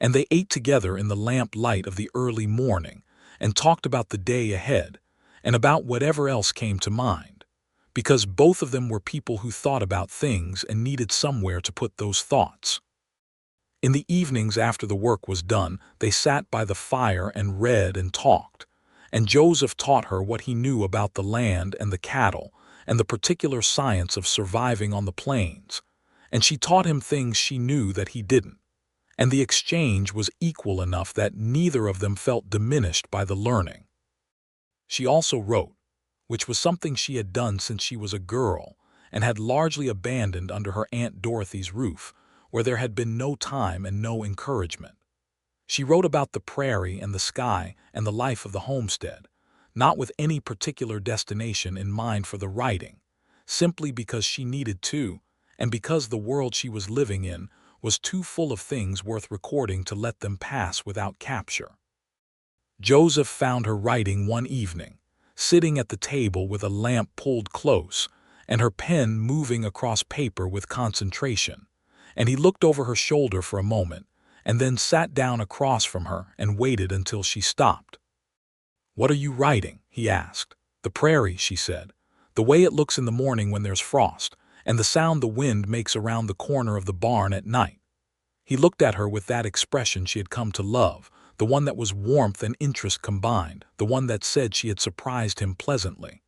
and they ate together in the lamp light of the early morning and talked about the day ahead and about whatever else came to mind, because both of them were people who thought about things and needed somewhere to put those thoughts. In the evenings after the work was done, they sat by the fire and read and talked, and Joseph taught her what he knew about the land and the cattle and the particular science of surviving on the plains, and she taught him things she knew that he didn't, and the exchange was equal enough that neither of them felt diminished by the learning. She also wrote, which was something she had done since she was a girl and had largely abandoned under her Aunt Dorothy's roof, where there had been no time and no encouragement. She wrote about the prairie and the sky and the life of the homestead, not with any particular destination in mind for the writing, simply because she needed to, and because the world she was living in was too full of things worth recording to let them pass without capture. Joseph found her writing one evening, sitting at the table with a lamp pulled close and her pen moving across paper with concentration, and he looked over her shoulder for a moment and then sat down across from her and waited until she stopped. "What are you writing?" he asked. "The prairie," she said. "The way it looks in the morning when there's frost, and the sound the wind makes around the corner of the barn at night." He looked at her with that expression she had come to love, the one that was warmth and interest combined, the one that said she had surprised him pleasantly.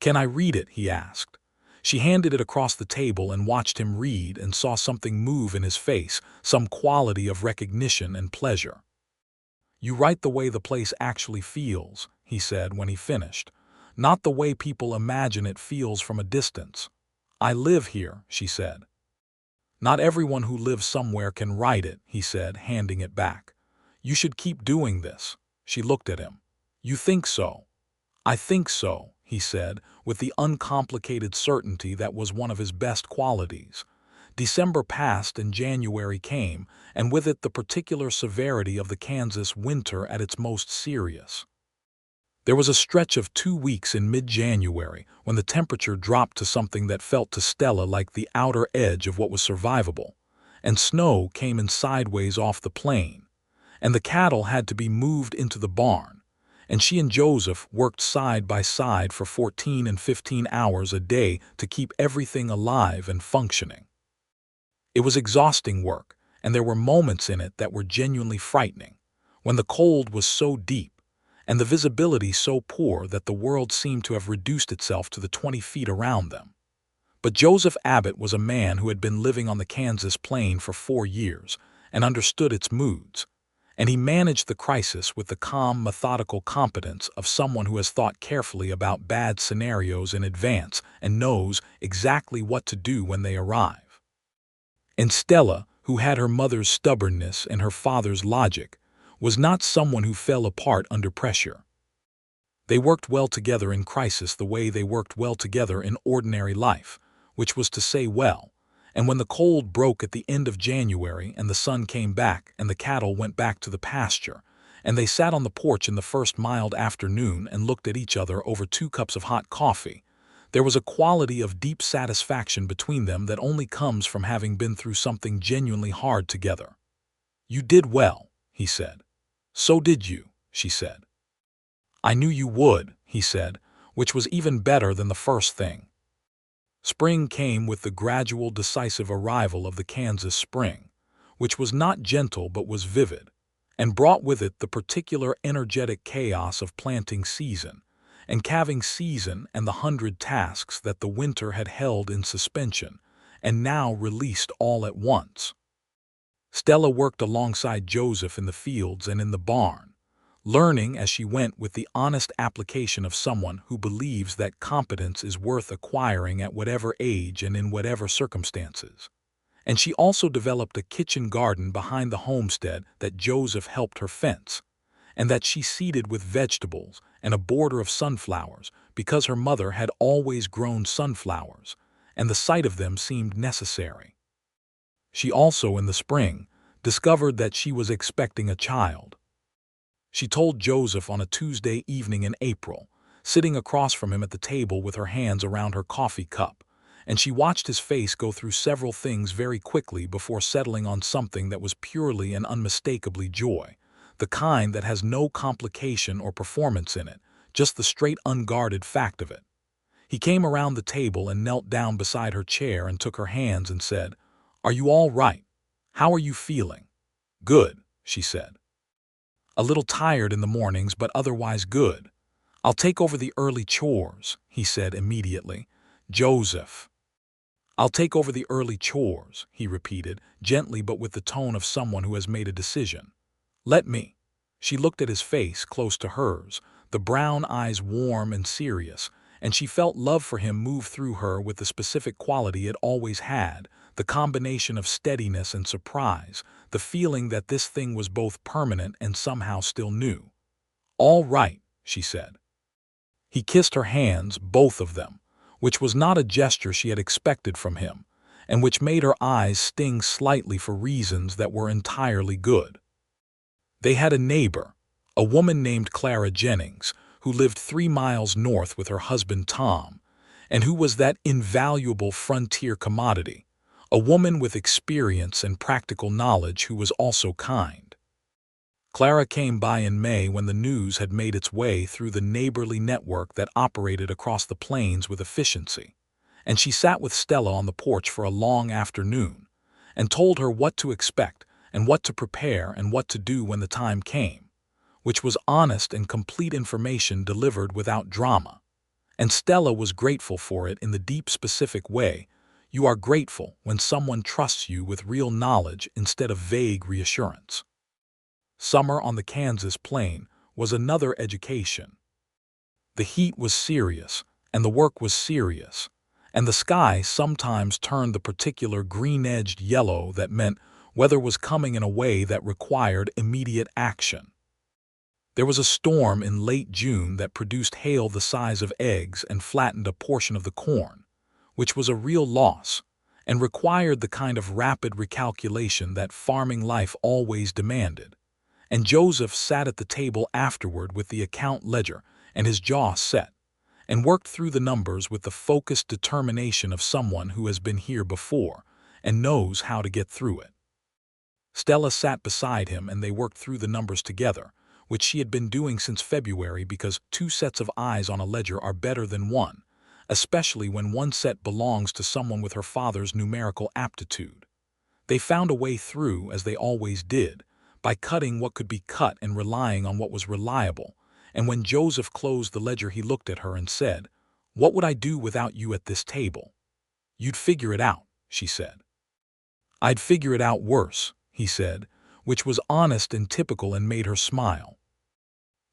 "Can I read it?" he asked. She handed it across the table and watched him read and saw something move in his face, some quality of recognition and pleasure. "You write the way the place actually feels," he said when he finished, "not the way people imagine it feels from a distance." "I live here," she said. "Not everyone who lives somewhere can write it," he said, handing it back. "You should keep doing this." She looked at him. "You think so?" "I think so," he said, with the uncomplicated certainty that was one of his best qualities. December passed and January came, and with it the particular severity of the Kansas winter at its most serious. There was a stretch of 2 weeks in mid-January when the temperature dropped to something that felt to Stella like the outer edge of what was survivable, and snow came in sideways off the plain, and the cattle had to be moved into the barn, and she and Joseph worked side by side for 14 and 15 hours a day to keep everything alive and functioning. It was exhausting work, and there were moments in it that were genuinely frightening, when the cold was so deep and the visibility so poor that the world seemed to have reduced itself to the 20 feet around them. But Joseph Abbott was a man who had been living on the Kansas plain for 4 years and understood its moods, and he managed the crisis with the calm, methodical competence of someone who has thought carefully about bad scenarios in advance and knows exactly what to do when they arrive. And Stella, who had her mother's stubbornness and her father's logic, was not someone who fell apart under pressure. They worked well together in crisis the way they worked well together in ordinary life, which was to say well, and when the cold broke at the end of January and the sun came back and the cattle went back to the pasture, and they sat on the porch in the first mild afternoon and looked at each other over 2 cups of hot coffee, there was a quality of deep satisfaction between them that only comes from having been through something genuinely hard together. "You did well," he said. "So did you," she said. "I knew you would," he said, which was even better than the first thing. Spring came with the gradual, decisive arrival of the Kansas spring, which was not gentle but was vivid, and brought with it the particular energetic chaos of planting season, and calving season and the 100 tasks that the winter had held in suspension, and now released all at once. Stella worked alongside Joseph in the fields and in the barn, learning as she went with the honest application of someone who believes that competence is worth acquiring at whatever age and in whatever circumstances. And she also developed a kitchen garden behind the homestead that Joseph helped her fence, and that she seeded with vegetables and a border of sunflowers because her mother had always grown sunflowers, and the sight of them seemed necessary. She also, in the spring, discovered that she was expecting a child. She told Joseph on a Tuesday evening in April, sitting across from him at the table with her hands around her coffee cup, and she watched his face go through several things very quickly before settling on something that was purely and unmistakably joy, the kind that has no complication or performance in it, just the straight unguarded fact of it. He came around the table and knelt down beside her chair and took her hands and said, "Are you all right? How are you feeling?" "Good," she said. "A little tired in the mornings, but otherwise good. I'll take over the early chores," he said immediately. "Joseph." "I'll take over the early chores," he repeated, gently but with the tone of someone who has made a decision. "Let me." She looked at his face close to hers, the brown eyes warm and serious, and she felt love for him move through her with the specific quality it always had, the combination of steadiness and surprise, the feeling that this thing was both permanent and somehow still new. "All right," she said. He kissed her hands, both of them, which was not a gesture she had expected from him, and which made her eyes sting slightly for reasons that were entirely good. They had a neighbor, a woman named Clara Jennings, who lived 3 miles north with her husband Tom, and who was that invaluable frontier commodity, a woman with experience and practical knowledge who was also kind. Clara came by in May when the news had made its way through the neighborly network that operated across the plains with efficiency, and she sat with Stella on the porch for a long afternoon and told her what to expect and what to prepare and what to do when the time came, which was honest and complete information delivered without drama. And Stella was grateful for it in the deep specific way you are grateful when someone trusts you with real knowledge instead of vague reassurance. Summer on the Kansas plain was another education. The heat was serious, and the work was serious, and the sky sometimes turned the particular green-edged yellow that meant weather was coming in a way that required immediate action. There was a storm in late June that produced hail the size of eggs and flattened a portion of the corn, which was a real loss, and required the kind of rapid recalculation that farming life always demanded. And Joseph sat at the table afterward with the account ledger and his jaw set, and worked through the numbers with the focused determination of someone who has been here before and knows how to get through it. Stella sat beside him and they worked through the numbers together, which she had been doing since February because 2 sets of eyes on a ledger are better than one, especially when one set belongs to someone with her father's numerical aptitude. They found a way through, as they always did, by cutting what could be cut and relying on what was reliable, and when Joseph closed the ledger he looked at her and said, "What would I do without you at this table?" "You'd figure it out," she said. "I'd figure it out worse," he said, which was honest and typical and made her smile.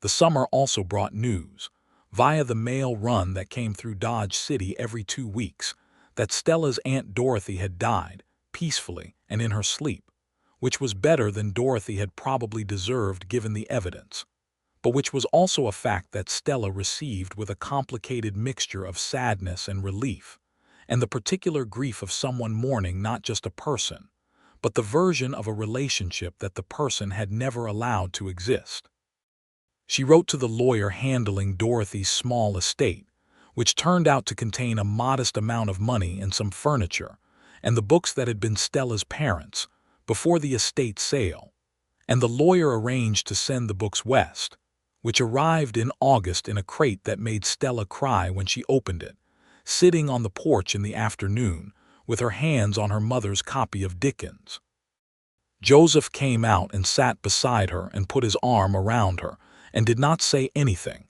The summer also brought news, via the mail run that came through Dodge City every 2 weeks, that Stella's Aunt Dorothy had died, peacefully and in her sleep, which was better than Dorothy had probably deserved given the evidence, but which was also a fact that Stella received with a complicated mixture of sadness and relief, and the particular grief of someone mourning not just a person, but the version of a relationship that the person had never allowed to exist. She wrote to the lawyer handling Dorothy's small estate, which turned out to contain a modest amount of money and some furniture, and the books that had been Stella's parents' before the estate sale, and the lawyer arranged to send the books west, which arrived in August in a crate that made Stella cry when she opened it, sitting on the porch in the afternoon with her hands on her mother's copy of Dickens. Joseph came out and sat beside her and put his arm around her and did not say anything,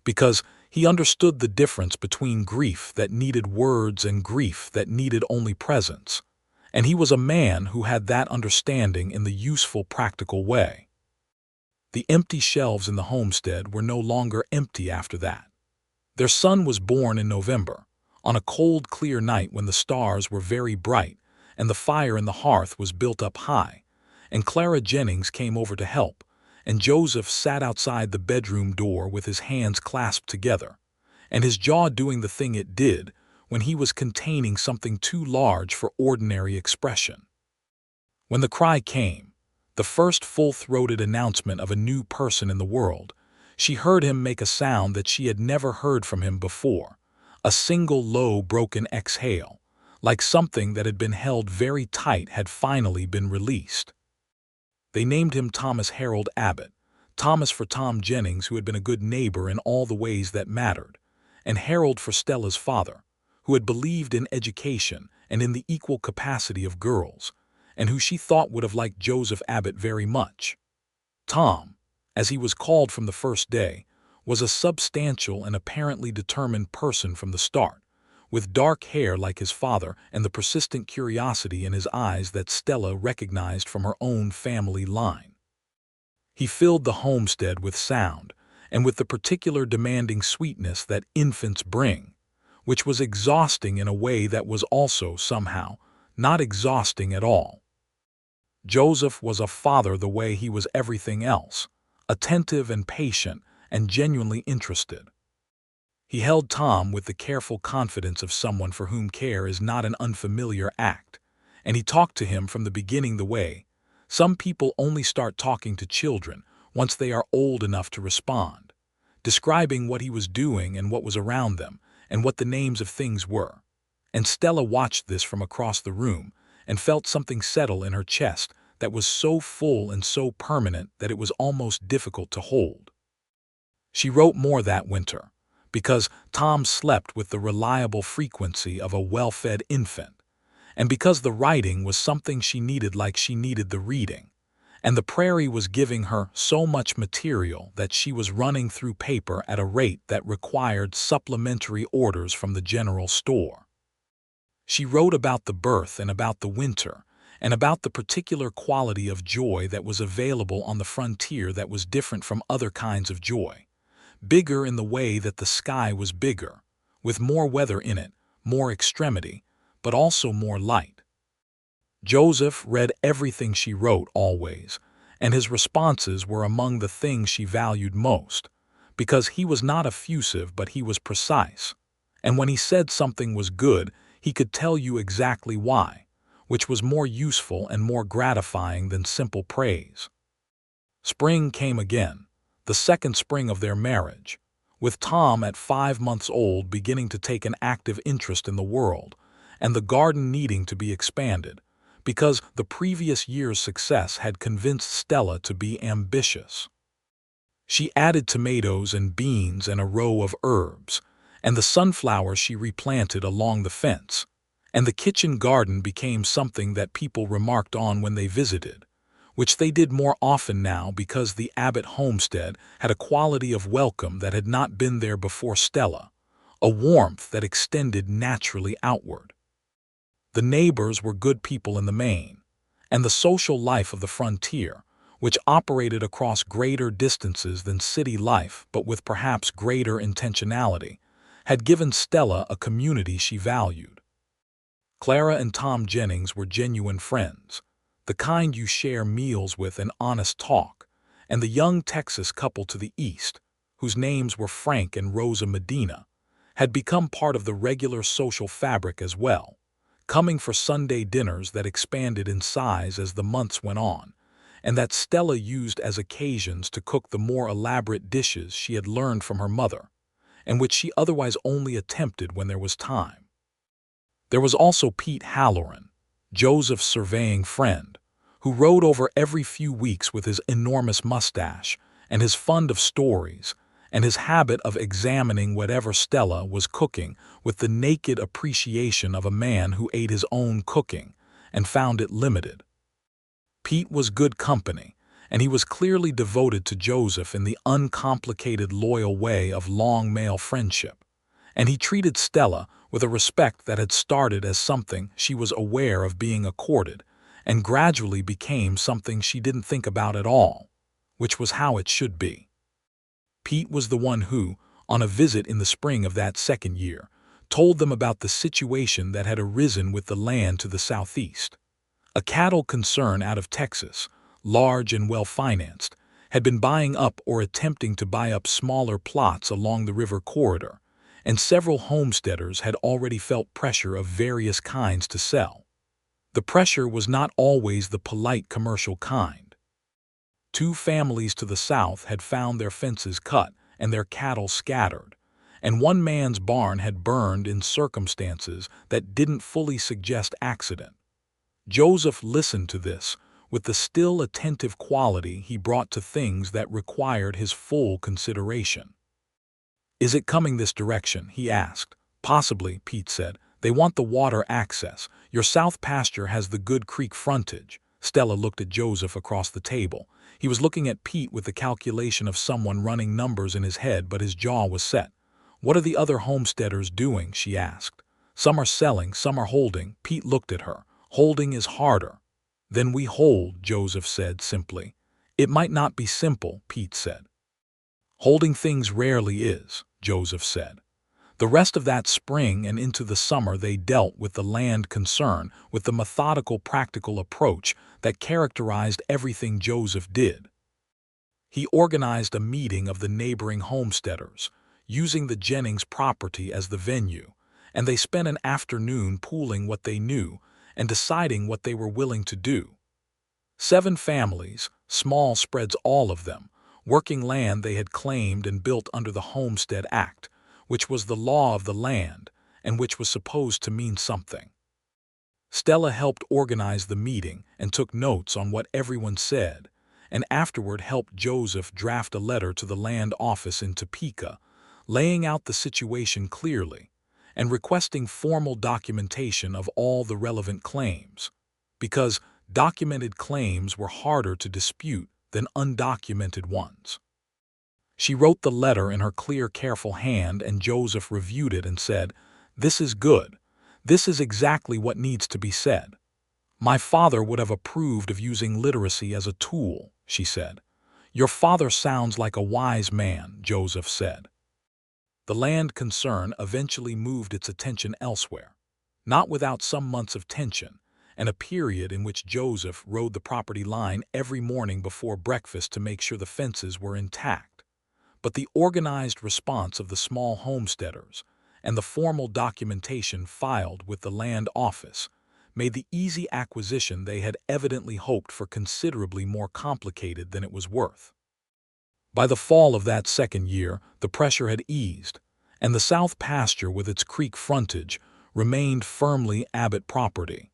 because he understood the difference between grief that needed words and grief that needed only presence, and he was a man who had that understanding in the useful, practical way. The empty shelves in the homestead were no longer empty after that. Their son was born in November, on a cold, clear night when the stars were very bright and the fire in the hearth was built up high, and Clara Jennings came over to help, and Joseph sat outside the bedroom door with his hands clasped together, and his jaw doing the thing it did when he was containing something too large for ordinary expression. When the cry came, the first full-throated announcement of a new person in the world, she heard him make a sound that she had never heard from him before, a single low broken exhale, like something that had been held very tight had finally been released. They named him Thomas Harold Abbott, Thomas for Tom Jennings, who had been a good neighbor in all the ways that mattered, and Harold for Stella's father, who had believed in education and in the equal capacity of girls, and who she thought would have liked Joseph Abbott very much. Tom, as he was called from the first day, was a substantial and apparently determined person from the start, with dark hair like his father and the persistent curiosity in his eyes that Stella recognized from her own family line. He filled the homestead with sound, and with the particular demanding sweetness that infants bring, which was exhausting in a way that was also, somehow, not exhausting at all. Joseph was a father the way he was everything else, attentive and patient and genuinely interested. He held Tom with the careful confidence of someone for whom care is not an unfamiliar act, and he talked to him from the beginning the way some people only start talking to children once they are old enough to respond, describing what he was doing and what was around them and what the names of things were. And Stella watched this from across the room and felt something settle in her chest that was so full and so permanent that it was almost difficult to hold. She wrote more that winter, because Tom slept with the reliable frequency of a well-fed infant, and because the writing was something she needed like she needed the reading, and the prairie was giving her so much material that she was running through paper at a rate that required supplementary orders from the general store. She wrote about the birth and about the winter, and about the particular quality of joy that was available on the frontier that was different from other kinds of joy, bigger in the way that the sky was bigger, with more weather in it, more extremity, but also more light. Joseph read everything she wrote always, and his responses were among the things she valued most, because he was not effusive but he was precise, and when he said something was good, he could tell you exactly why, which was more useful and more gratifying than simple praise. Spring came again, the second spring of their marriage, with Tom at 5 months old beginning to take an active interest in the world, and the garden needing to be expanded, because the previous year's success had convinced Stella to be ambitious. She added tomatoes and beans and a row of herbs, and the sunflowers she replanted along the fence, and the kitchen garden became something that people remarked on when they visited, which they did more often now because the Abbott homestead had a quality of welcome that had not been there before Stella, a warmth that extended naturally outward. The neighbors were good people in the main, and the social life of the frontier, which operated across greater distances than city life but with perhaps greater intentionality, had given Stella a community she valued. Clara and Tom Jennings were genuine friends, the kind you share meals with and honest talk, and the young Texas couple to the east, whose names were Frank and Rosa Medina, had become part of the regular social fabric as well, coming for Sunday dinners that expanded in size as the months went on, and that Stella used as occasions to cook the more elaborate dishes she had learned from her mother, and which she otherwise only attempted when there was time. There was also Pete Halloran, Joseph's surveying friend, who rode over every few weeks with his enormous mustache and his fund of stories and his habit of examining whatever Stella was cooking with the naked appreciation of a man who ate his own cooking and found it limited. Pete was good company, and he was clearly devoted to Joseph in the uncomplicated loyal way of long male friendship, and he treated Stella with a respect that had started as something she was aware of being accorded and gradually became something she didn't think about at all, which was how it should be. Pete was the one who, on a visit in the spring of that second year, told them about the situation that had arisen with the land to the southeast. A cattle concern out of Texas, large and well-financed, had been buying up or attempting to buy up smaller plots along the river corridor, and several homesteaders had already felt pressure of various kinds to sell. The pressure was not always the polite commercial kind. Two families to the south had found their fences cut and their cattle scattered, and one man's barn had burned in circumstances that didn't fully suggest accident. Joseph listened to this with the still attentive quality he brought to things that required his full consideration. "Is it coming this direction?" he asked. "Possibly," Pete said. "They want the water access. Your south pasture has the good creek frontage." Stella looked at Joseph across the table. He was looking at Pete with the calculation of someone running numbers in his head, but his jaw was set. "What are the other homesteaders doing?" she asked. "Some are selling, some are holding." Pete looked at her. "Holding is harder." "Then we hold," Joseph said simply. "It might not be simple," Pete said. "Holding things rarely is," Joseph said. The rest of that spring and into the summer they dealt with the land concern with the methodical, practical approach that characterized everything Joseph did. He organized a meeting of the neighboring homesteaders, using the Jennings property as the venue, and they spent an afternoon pooling what they knew and deciding what they were willing to do. 7 families, small spreads all of them, working land they had claimed and built under the Homestead Act, which was the law of the land and which was supposed to mean something. Stella helped organize the meeting and took notes on what everyone said, and afterward helped Joseph draft a letter to the land office in Topeka, laying out the situation clearly and requesting formal documentation of all the relevant claims, because documented claims were harder to dispute than undocumented ones. She wrote the letter in her clear, careful hand, and Joseph reviewed it and said, "This is good. This is exactly what needs to be said." "My father would have approved of using literacy as a tool," she said. "Your father sounds like a wise man," Joseph said. The land concern eventually moved its attention elsewhere, not without some months of tension, and a period in which Joseph rode the property line every morning before breakfast to make sure the fences were intact. But the organized response of the small homesteaders and the formal documentation filed with the land office made the easy acquisition they had evidently hoped for considerably more complicated than it was worth. By the fall of that second year, the pressure had eased, and the south pasture with its creek frontage remained firmly Abbott property.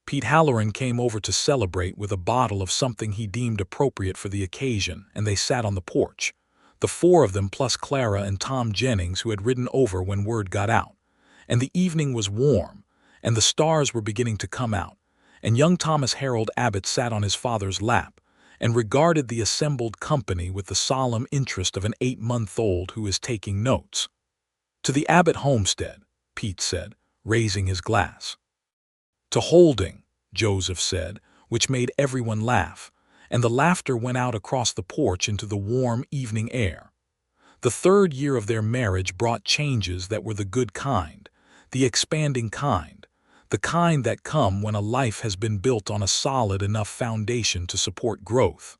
Pete Halloran came over to celebrate with a bottle of something he deemed appropriate for the occasion, and they sat on the porch. The 4 of them plus Clara and Tom Jennings, who had ridden over when word got out. And the evening was warm, and the stars were beginning to come out, and young Thomas Harold Abbott sat on his father's lap and regarded the assembled company with the solemn interest of an 8-month-old who is taking notes. "To the Abbott homestead," Pete said, raising his glass. "To holding," Joseph said, which made everyone laugh, and the laughter went out across the porch into the warm evening air. The 3rd year of their marriage brought changes that were the good kind, the expanding kind, the kind that come when a life has been built on a solid enough foundation to support growth.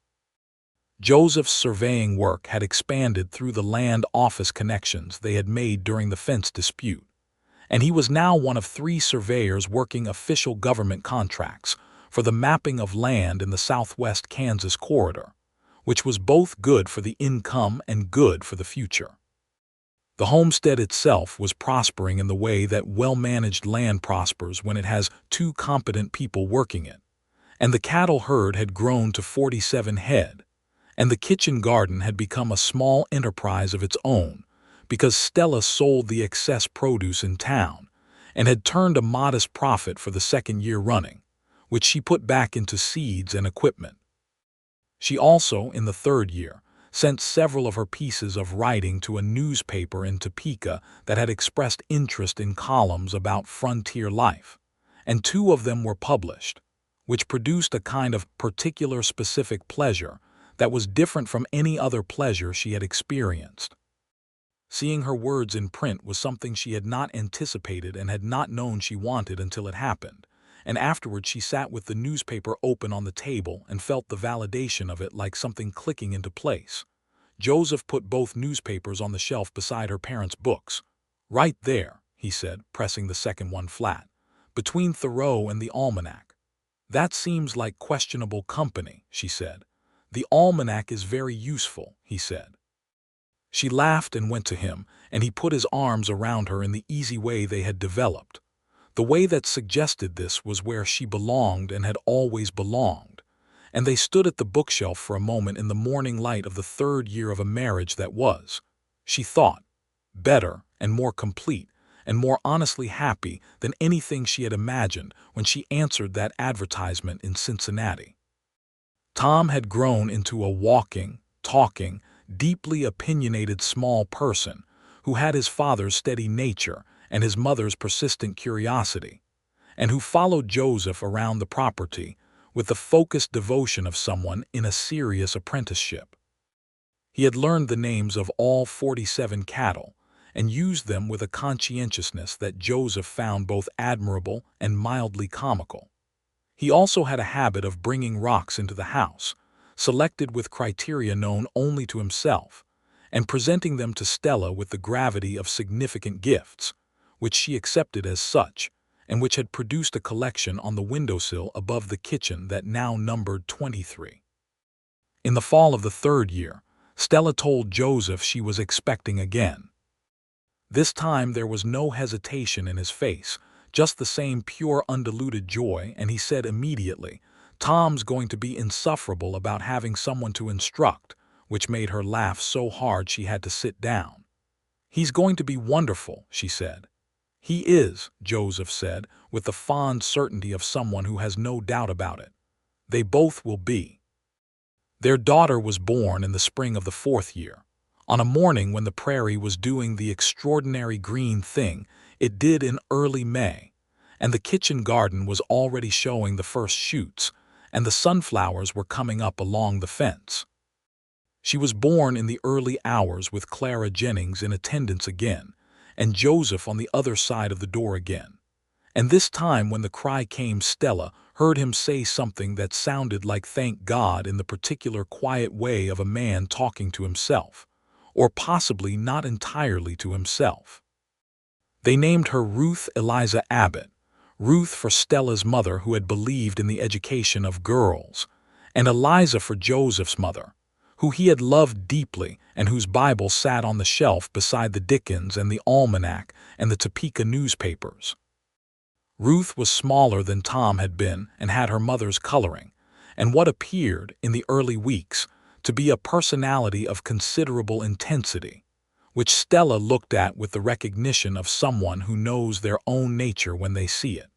Joseph's surveying work had expanded through the land office connections they had made during the fence dispute, and he was now one of 3 surveyors working official government contracts for the mapping of land in the southwest Kansas corridor, which was both good for the income and good for the future. The homestead itself was prospering in the way that well-managed land prospers when it has 2 competent people working it, and the cattle herd had grown to 47 head, and the kitchen garden had become a small enterprise of its own because Stella sold the excess produce in town and had turned a modest profit for the 2nd year running, which she put back into seeds and equipment. She also, in the 3rd year, sent several of her pieces of writing to a newspaper in Topeka that had expressed interest in columns about frontier life, and 2 of them were published, which produced a kind of particular specific pleasure that was different from any other pleasure she had experienced. Seeing her words in print was something she had not anticipated and had not known she wanted until it happened, and afterward she sat with the newspaper open on the table and felt the validation of it like something clicking into place. Joseph put both newspapers on the shelf beside her parents' books. "Right there," he said, pressing the second one flat, "between Thoreau and the almanac." "That seems like questionable company," she said. "The almanac is very useful," he said. She laughed and went to him, and he put his arms around her in the easy way they had developed. The way that suggested this was where she belonged and had always belonged. And they stood at the bookshelf for a moment in the morning light of the third year of a marriage that was, she thought, better and more complete and more honestly happy than anything she had imagined when she answered that advertisement in Cincinnati. Tom had grown into a walking, talking, deeply opinionated small person who had his father's steady nature and his mother's persistent curiosity, and who followed Joseph around the property with the focused devotion of someone in a serious apprenticeship. He had learned the names of all 47 cattle and used them with a conscientiousness that Joseph found both admirable and mildly comical. He also had a habit of bringing rocks into the house, selected with criteria known only to himself, and presenting them to Stella with the gravity of significant gifts, which she accepted as such, and which had produced a collection on the windowsill above the kitchen that now numbered 23. In the fall of the third year, Stella told Joseph she was expecting again. This time there was no hesitation in his face, just the same pure undiluted joy, and he said immediately, "Tom's going to be insufferable about having someone to instruct," which made her laugh so hard she had to sit down. "He's going to be wonderful," she said. "He is," Joseph said, with the fond certainty of someone who has no doubt about it. "They both will be." Their daughter was born in the spring of the fourth year. On a morning when the prairie was doing the extraordinary green thing it did in early May, and the kitchen garden was already showing the first shoots, and the sunflowers were coming up along the fence. She was born in the early hours with Clara Jennings in attendance again, and Joseph on the other side of the door again. And this time when the cry came, Stella heard him say something that sounded like "thank God" in the particular quiet way of a man talking to himself, or possibly not entirely to himself. They named her Ruth Eliza Abbott, Ruth for Stella's mother who had believed in the education of girls, and Eliza for Joseph's mother, who he had loved deeply and whose Bible sat on the shelf beside the Dickens and the Almanac and the Topeka newspapers. Ruth was smaller than Tom had been and had her mother's coloring, and what appeared, in the early weeks, to be a personality of considerable intensity, which Stella looked at with the recognition of someone who knows their own nature when they see it.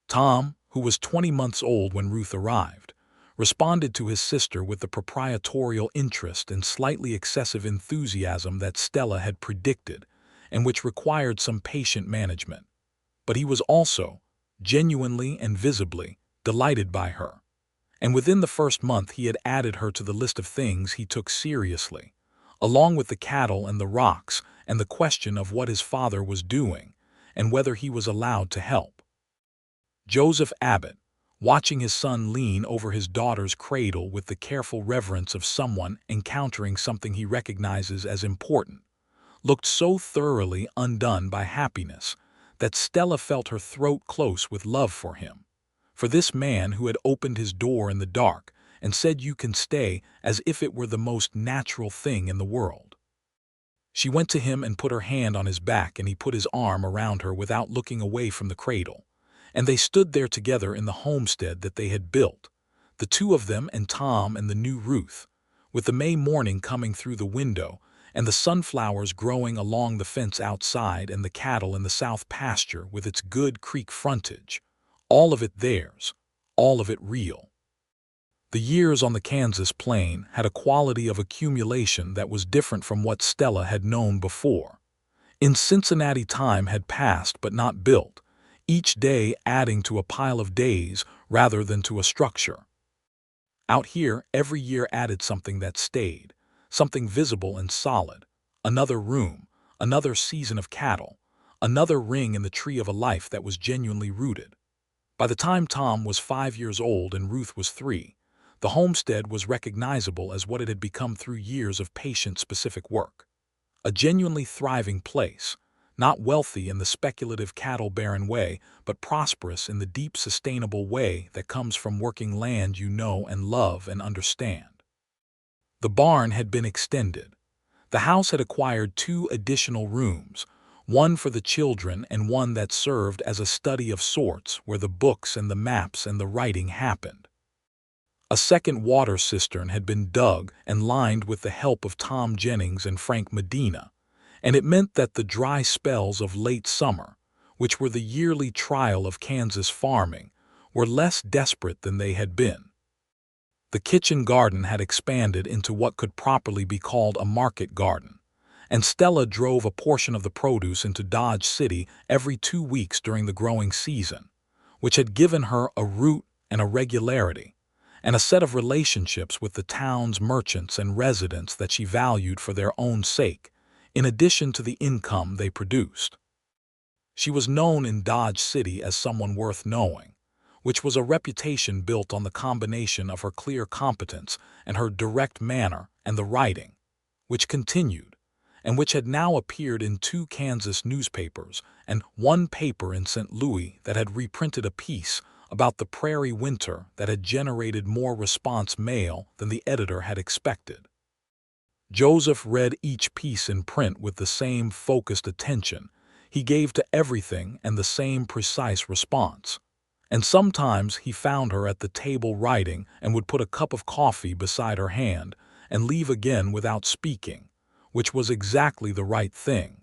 Tom, who was 20 months old when Ruth arrived, responded to his sister with the proprietorial interest and slightly excessive enthusiasm that Stella had predicted, and which required some patient management. But he was also, genuinely and visibly, delighted by her, and within the first month he had added her to the list of things he took seriously, along with the cattle and the rocks and the question of what his father was doing and whether he was allowed to help. Joseph Abbott, watching his son lean over his daughter's cradle with the careful reverence of someone encountering something he recognizes as important, looked so thoroughly undone by happiness that Stella felt her throat close with love for him, for this man who had opened his door in the dark and said "you can stay" as if it were the most natural thing in the world. She went to him and put her hand on his back, and he put his arm around her without looking away from the cradle, and they stood there together in the homestead that they had built, the two of them and Tom and the new Ruth, with the May morning coming through the window and the sunflowers growing along the fence outside and the cattle in the south pasture with its good creek frontage, all of it theirs, all of it real. The years on the Kansas plain had a quality of accumulation that was different from what Stella had known before. In Cincinnati time had passed but not built, each day adding to a pile of days rather than to a structure. Out here, every year added something that stayed, something visible and solid, another room, another season of cattle, another ring in the tree of a life that was genuinely rooted. By the time Tom was 5 years old and Ruth was 3, the homestead was recognizable as what it had become through years of patient, specific work. A genuinely thriving place, not wealthy in the speculative cattle-barren way, but prosperous in the deep, sustainable way that comes from working land you know and love and understand. The barn had been extended. The house had acquired 2 additional rooms, one for the children and one that served as a study of sorts where the books and the maps and the writing happened. A second water cistern had been dug and lined with the help of Tom Jennings and Frank Medina, and it meant that the dry spells of late summer, which were the yearly trial of Kansas farming, were less desperate than they had been. The kitchen garden had expanded into what could properly be called a market garden, and Stella drove a portion of the produce into Dodge City every 2 weeks during the growing season, which had given her a route and a regularity, and a set of relationships with the town's merchants and residents that she valued for their own sake, in addition to the income they produced. She was known in Dodge City as someone worth knowing, which was a reputation built on the combination of her clear competence and her direct manner and the writing, which continued, and which had now appeared in 2 Kansas newspapers and 1 paper in St. Louis that had reprinted a piece about the prairie winter that had generated more response mail than the editor had expected. Joseph read each piece in print with the same focused attention he gave to everything and the same precise response. And sometimes he found her at the table writing and would put a cup of coffee beside her hand and leave again without speaking, which was exactly the right thing.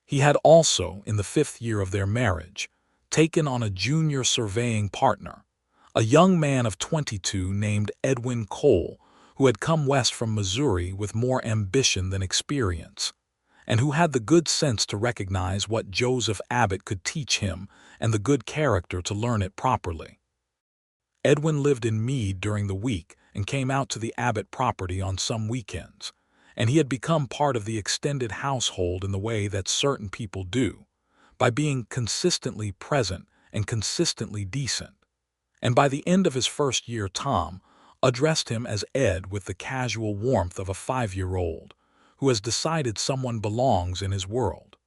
He had also, in the 5th year of their marriage, taken on a junior surveying partner, a young man of 22 named Edwin Cole, who had come west from Missouri with more ambition than experience, and who had the good sense to recognize what Joseph Abbott could teach him and the good character to learn it properly. Edwin lived in Meade during the week and came out to the Abbott property on some weekends, and he had become part of the extended household in the way that certain people do, by being consistently present and consistently decent. And by the end of his first year, Tom addressed him as Ed with the casual warmth of a 5-year-old who has decided someone belongs in his world.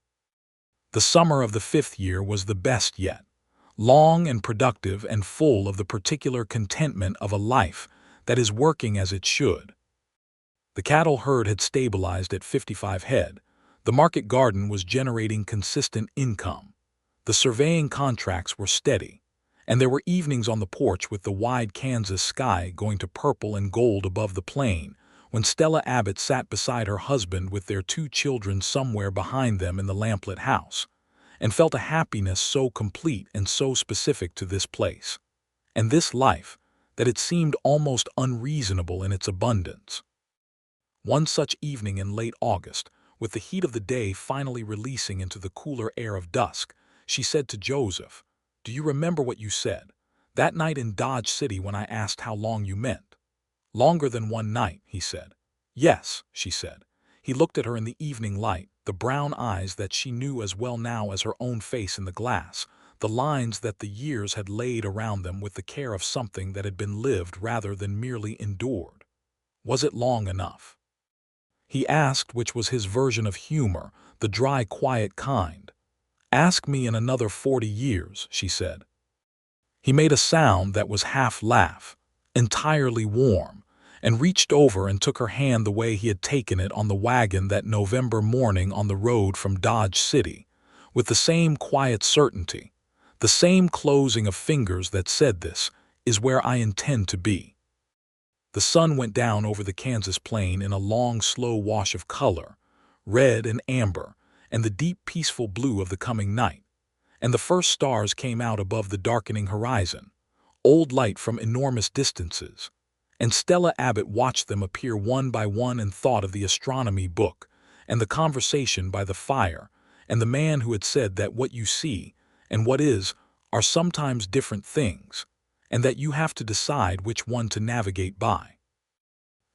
The summer of the 5th year was the best yet, long and productive and full of the particular contentment of a life that is working as it should. The cattle herd had stabilized at 55 head, the market garden was generating consistent income, the surveying contracts were steady, and there were evenings on the porch with the wide Kansas sky going to purple and gold above the plain, when Stella Abbott sat beside her husband with their 2 children somewhere behind them in the lamplit house, and felt a happiness so complete and so specific to this place, and this life, that it seemed almost unreasonable in its abundance. One such evening in late August, with the heat of the day finally releasing into the cooler air of dusk, she said to Joseph, "Do you remember what you said, that night in Dodge City when I asked how long you meant?" "Longer than 1 night," he said. "Yes," she said. He looked at her in the evening light, the brown eyes that she knew as well now as her own face in the glass, the lines that the years had laid around them with the care of something that had been lived rather than merely endured. Was it long enough? He asked, which was his version of humor, the dry, quiet kind. "Ask me in another 40 years, she said. He made a sound that was half laugh, entirely warm, and reached over and took her hand the way he had taken it on the wagon that November morning on the road from Dodge City, with the same quiet certainty, the same closing of fingers that said, "This is where I intend to be." The sun went down over the Kansas plain in a long, slow wash of color, red and amber, and the deep, peaceful blue of the coming night, and the first stars came out above the darkening horizon, old light from enormous distances, and Stella Abbott watched them appear one by one and thought of the astronomy book, and the conversation by the fire, and the man who had said that what you see and what is are sometimes different things, and that you have to decide which one to navigate by.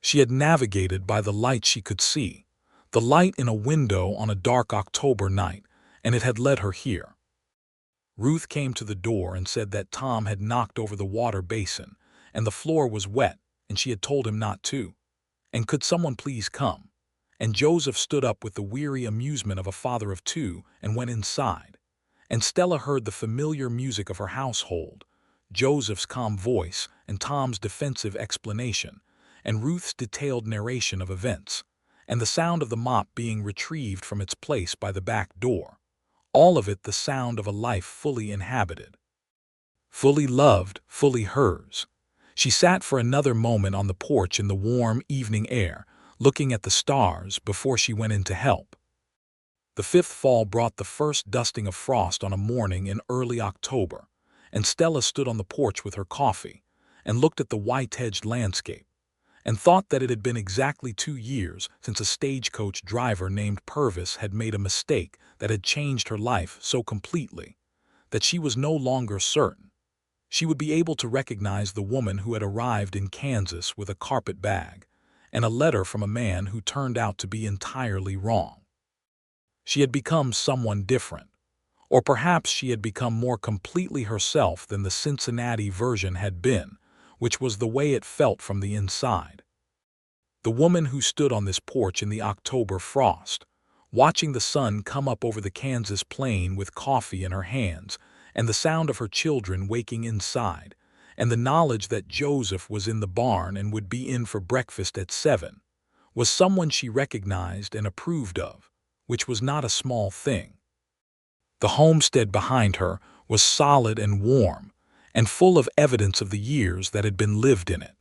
She had navigated by the light she could see, the light in a window on a dark October night, and it had led her here. Ruth came to the door and said that Tom had knocked over the water basin, and the floor was wet, and she had told him not to. And could someone please come? And Joseph stood up with the weary amusement of a father of two and went inside. And Stella heard the familiar music of her household, Joseph's calm voice and Tom's defensive explanation, and Ruth's detailed narration of events, and the sound of the mop being retrieved from its place by the back door. All of it the sound of a life fully inhabited, fully loved, fully hers. She sat for another moment on the porch in the warm evening air, looking at the stars before she went in to help. The fifth fall brought the first dusting of frost on a morning in early October, and Stella stood on the porch with her coffee and looked at the white-hedged landscape, and thought that it had been exactly 2 years since a stagecoach driver named Purvis had made a mistake that had changed her life so completely that she was no longer certain she would be able to recognize the woman who had arrived in Kansas with a carpet bag and a letter from a man who turned out to be entirely wrong. She had become someone different, or perhaps she had become more completely herself than the Cincinnati version had been, which was the way it felt from the inside. The woman who stood on this porch in the October frost, watching the sun come up over the Kansas plain with coffee in her hands, and the sound of her children waking inside, and the knowledge that Joseph was in the barn and would be in for breakfast at 7, was someone she recognized and approved of, which was not a small thing. The homestead behind her was solid and warm, and full of evidence of the years that had been lived in it.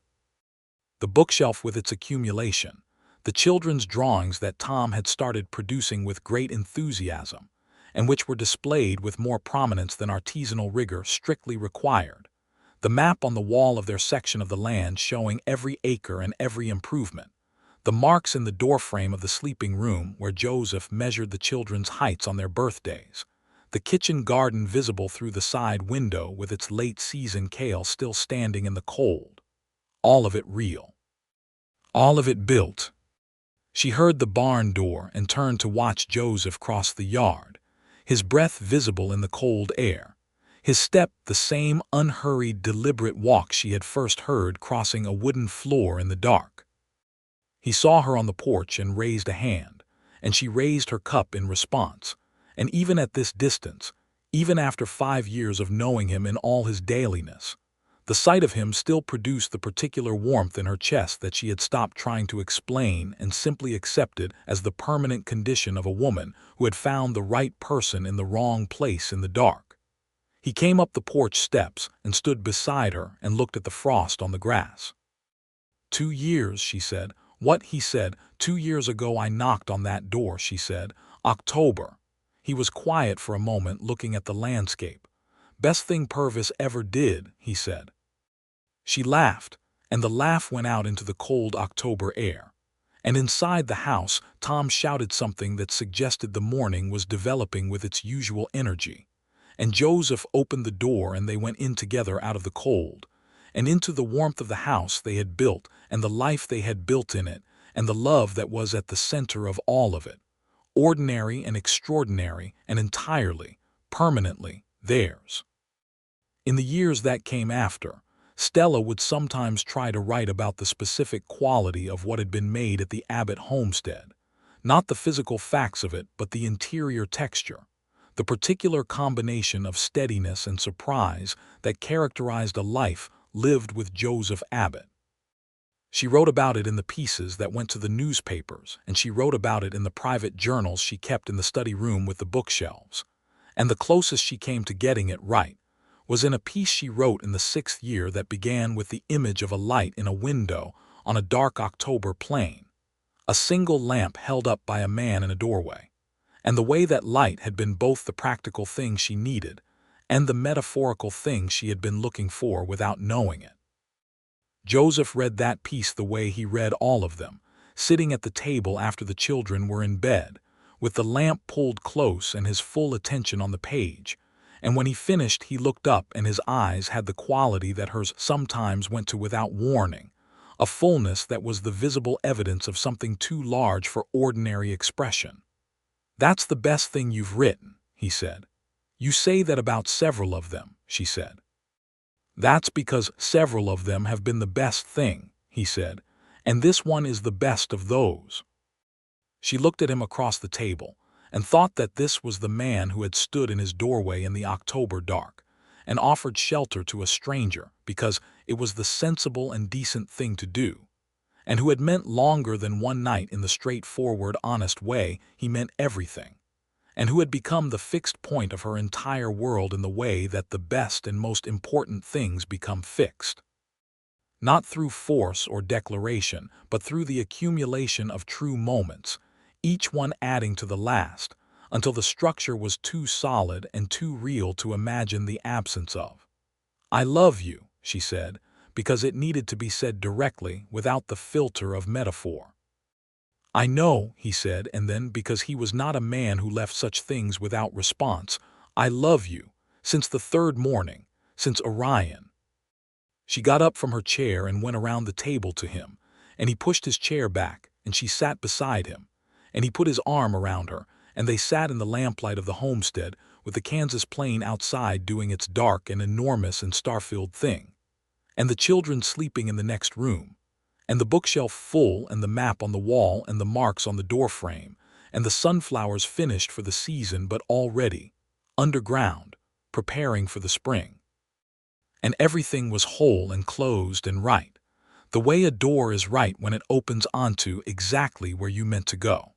The bookshelf with its accumulation, the children's drawings that Tom had started producing with great enthusiasm, and which were displayed with more prominence than artisanal rigor strictly required, the map on the wall of their section of the land showing every acre and every improvement, the marks in the doorframe of the sleeping room where Joseph measured the children's heights on their birthdays, the kitchen garden visible through the side window with its late-season kale still standing in the cold. All of it real. All of it built. She heard the barn door and turned to watch Joseph cross the yard, his breath visible in the cold air, his step the same unhurried, deliberate walk she had first heard crossing a wooden floor in the dark. He saw her on the porch and raised a hand, and she raised her cup in response, and even at this distance, even after 5 years of knowing him in all his dailiness, the sight of him still produced the particular warmth in her chest that she had stopped trying to explain and simply accepted as the permanent condition of a woman who had found the right person in the wrong place in the dark. He came up the porch steps and stood beside her and looked at the frost on the grass. 2 years, she said. What? He said. 2 years ago I knocked on that door, she said. October. He was quiet for a moment, looking at the landscape. Best thing Purvis ever did, he said. She laughed, and the laugh went out into the cold October air. And inside the house, Tom shouted something that suggested the morning was developing with its usual energy. And Joseph opened the door and they went in together out of the cold, and into the warmth of the house they had built and the life they had built in it, and the love that was at the center of all of it, ordinary and extraordinary and entirely, permanently theirs. In the years that came after, Stella would sometimes try to write about the specific quality of what had been made at the Abbott homestead, not the physical facts of it, but the interior texture, the particular combination of steadiness and surprise that characterized a life lived with Joseph Abbott. She wrote about it in the pieces that went to the newspapers, and she wrote about it in the private journals she kept in the study room with the bookshelves, and the closest she came to getting it right was in a piece she wrote in the 6th year that began with the image of a light in a window on a dark October plain, a single lamp held up by a man in a doorway, and the way that light had been both the practical thing she needed and the metaphorical thing she had been looking for without knowing it. Joseph read that piece the way he read all of them, sitting at the table after the children were in bed, with the lamp pulled close and his full attention on the page, And when he finished, he looked up and his eyes had the quality that hers sometimes went to without warning, a fullness that was the visible evidence of something too large for ordinary expression. "That's the best thing you've written," he said. "You say that about several of them," she said. "That's because several of them have been the best thing," he said, "and this one is the best of those." She looked at him across the table and thought that this was the man who had stood in his doorway in the October dark and offered shelter to a stranger because it was the sensible and decent thing to do, and who had meant longer than one night in the straightforward, honest way he meant everything, and who had become the fixed point of her entire world in the way that the best and most important things become fixed. Not through force or declaration, but through the accumulation of true moments, each one adding to the last, until the structure was too solid and too real to imagine the absence of. "I love you," she said, because it needed to be said directly without the filter of metaphor. "I know," he said, and then, because he was not a man who left such things without response, "I love you, since the third morning, since Orion." She got up from her chair and went around the table to him, and he pushed his chair back, and she sat beside him, and he put his arm around her, and they sat in the lamplight of the homestead with the Kansas plain outside doing its dark and enormous and star-filled thing, and the children sleeping in the next room, and the bookshelf full, and the map on the wall, and the marks on the doorframe, and the sunflowers finished for the season but already, underground, preparing for the spring. And everything was whole and closed and right, the way a door is right when it opens onto exactly where you meant to go.